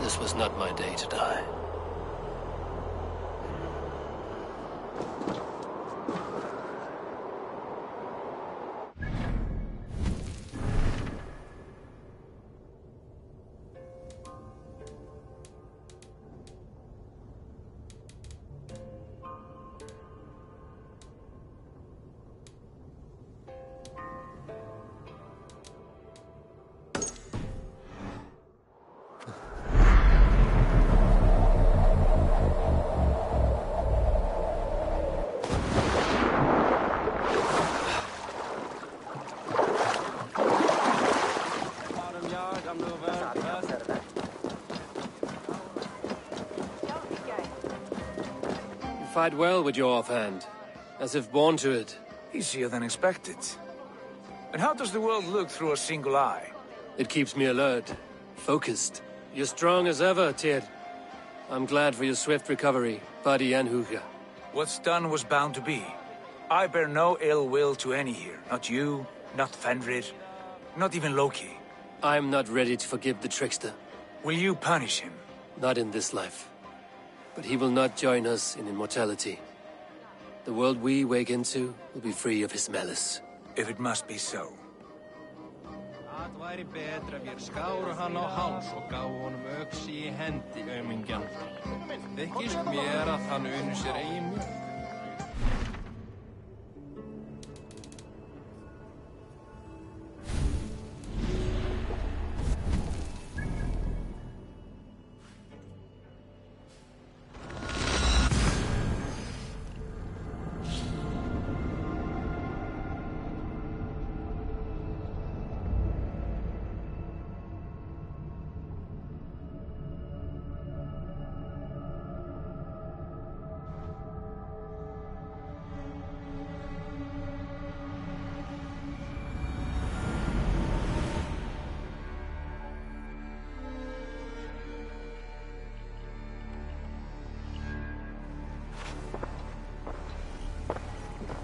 This was not my day to die. Fight well with your offhand, as if born to it. Easier than expected. And how does the world look through a single eye? It keeps me alert, focused. You're strong as ever, Tyr. I'm glad for your swift recovery, body and Hugr. What's done was bound to be. I bear no ill will to any here. Not you, not Fenrir, not even Loki. I'm not ready to forgive the trickster. Will you punish him? Not in this life. But he will not join us in immortality. The world we wake into will be free of his malice. If it must be so. Það væri betra ef ég skáru hann á háls og gáfu honum öxi í hendi, aumingjan. Þykist mér að hann unu sér eigin mjög.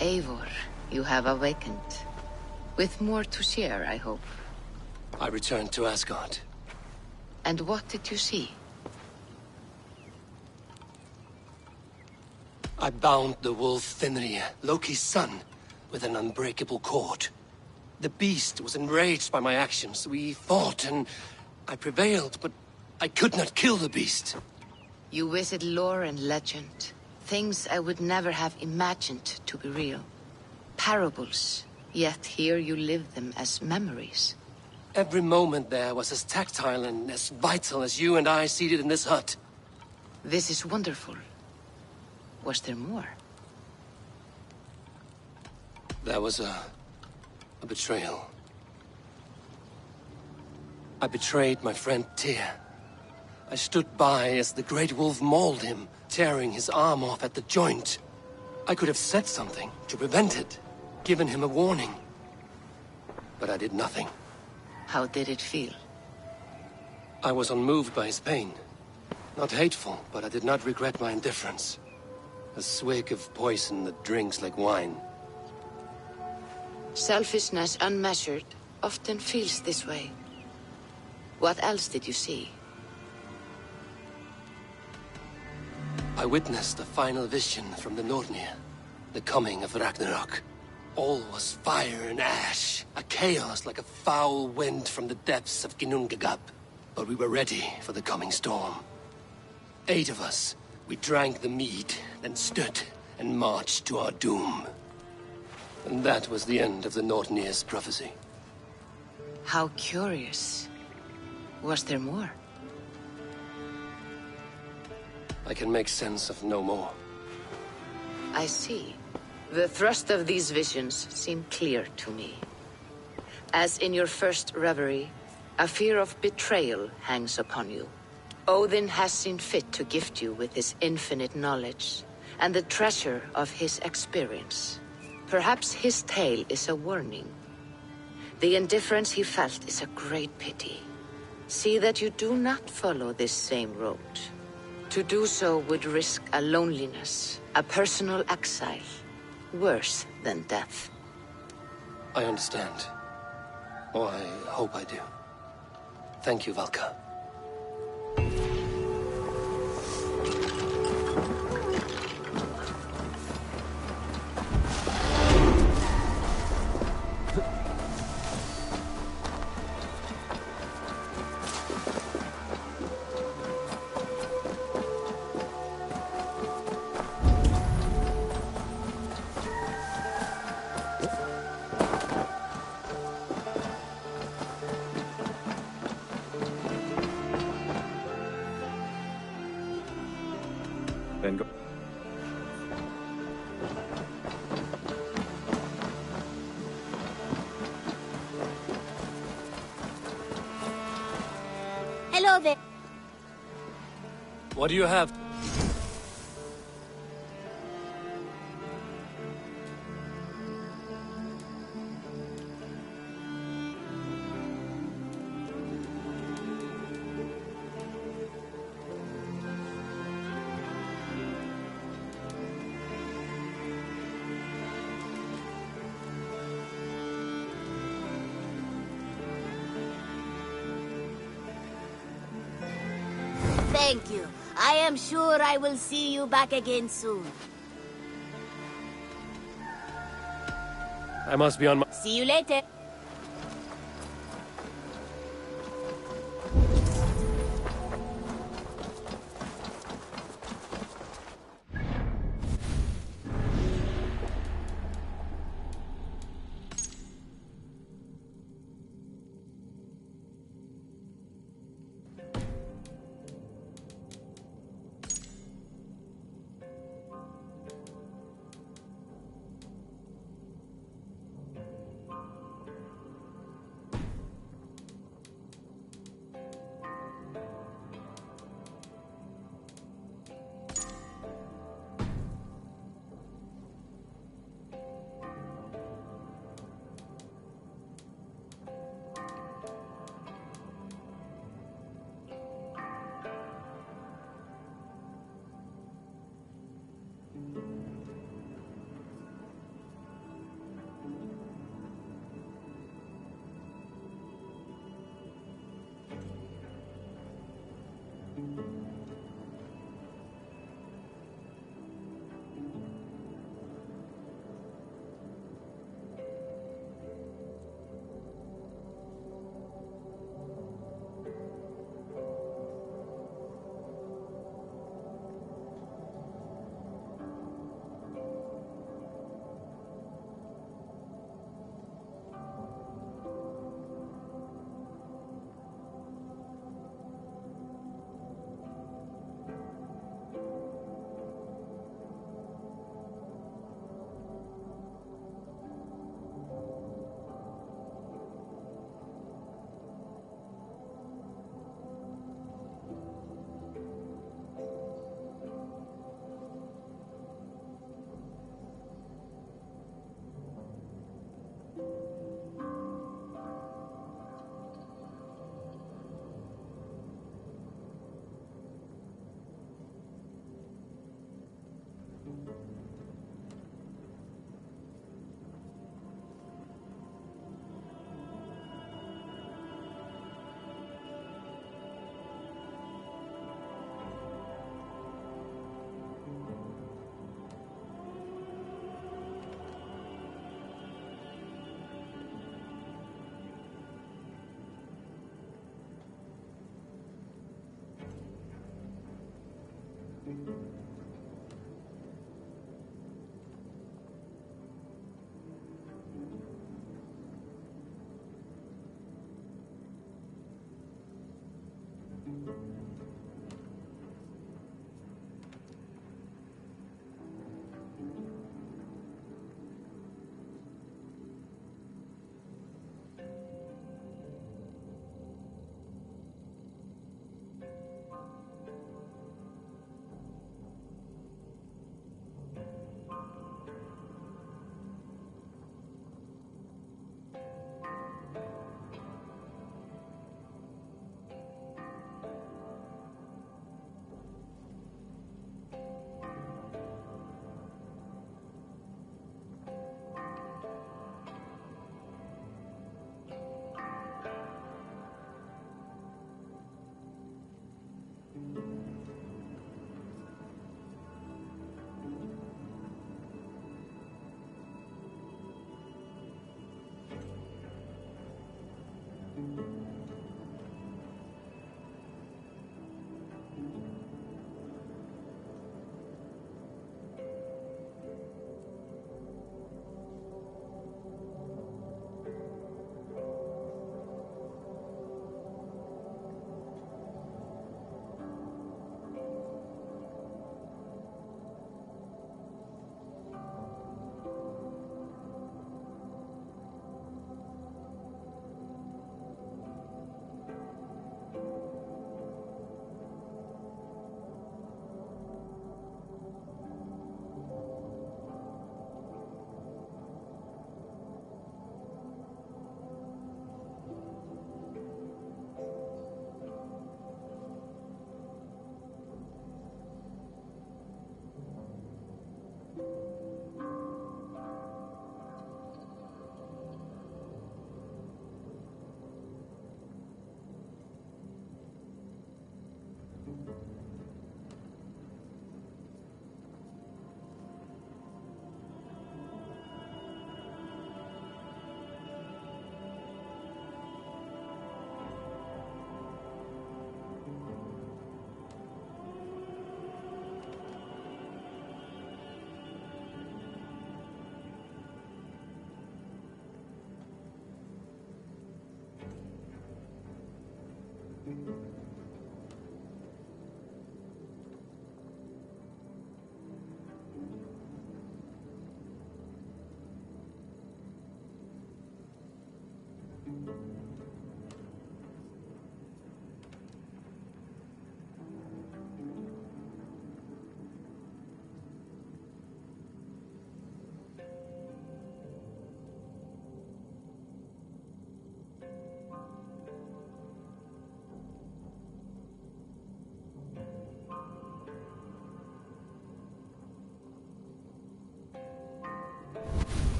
Eivor, you have awakened. With more to share, I hope. I returned to Asgard. And what did you see? I bound the wolf Fenrir, Loki's son, with an unbreakable cord. The beast was enraged by my actions. We fought and I prevailed, but I could not kill the beast. You visit lore and legend. Things I would never have imagined to be real. Parables, yet here you live them as memories. Every moment there was as tactile and as vital as you and I seated in this hut. This is wonderful. Was there more? There was a betrayal. I betrayed my friend Tyr. I stood by as the great wolf mauled him, tearing his arm off at the joint. I could have said something to prevent it, given him a warning. But I did nothing. How did it feel? I was unmoved by his pain. Not hateful, but I did not regret my indifference. A swig of poison that drinks like wine. Selfishness unmeasured often feels this way. What else did you see? I witnessed a final vision from the Nornir, the coming of Ragnarok. All was fire and ash, a chaos like a foul wind from the depths of Ginnungagap. But we were ready for the coming storm. 8 of us, We drank the mead, then stood and marched to our doom. And that was the end of the Nordnir's prophecy. How curious. Was there more? I can make sense of no more. I see. The thrust of these visions seem clear to me. As in your first reverie, a fear of betrayal hangs upon you. Odin has seen fit to gift you with his infinite knowledge, and the treasure of his experience. Perhaps his tale is a warning. The indifference he felt is a great pity. See that you do not follow this same road. To do so would risk a loneliness, a personal exile, worse than death. I understand. Or I hope I do. Thank you, Valka. Then go. Hello there. What do you have? Thank you. I am sure I will see you back again soon. I must be on my... See you later.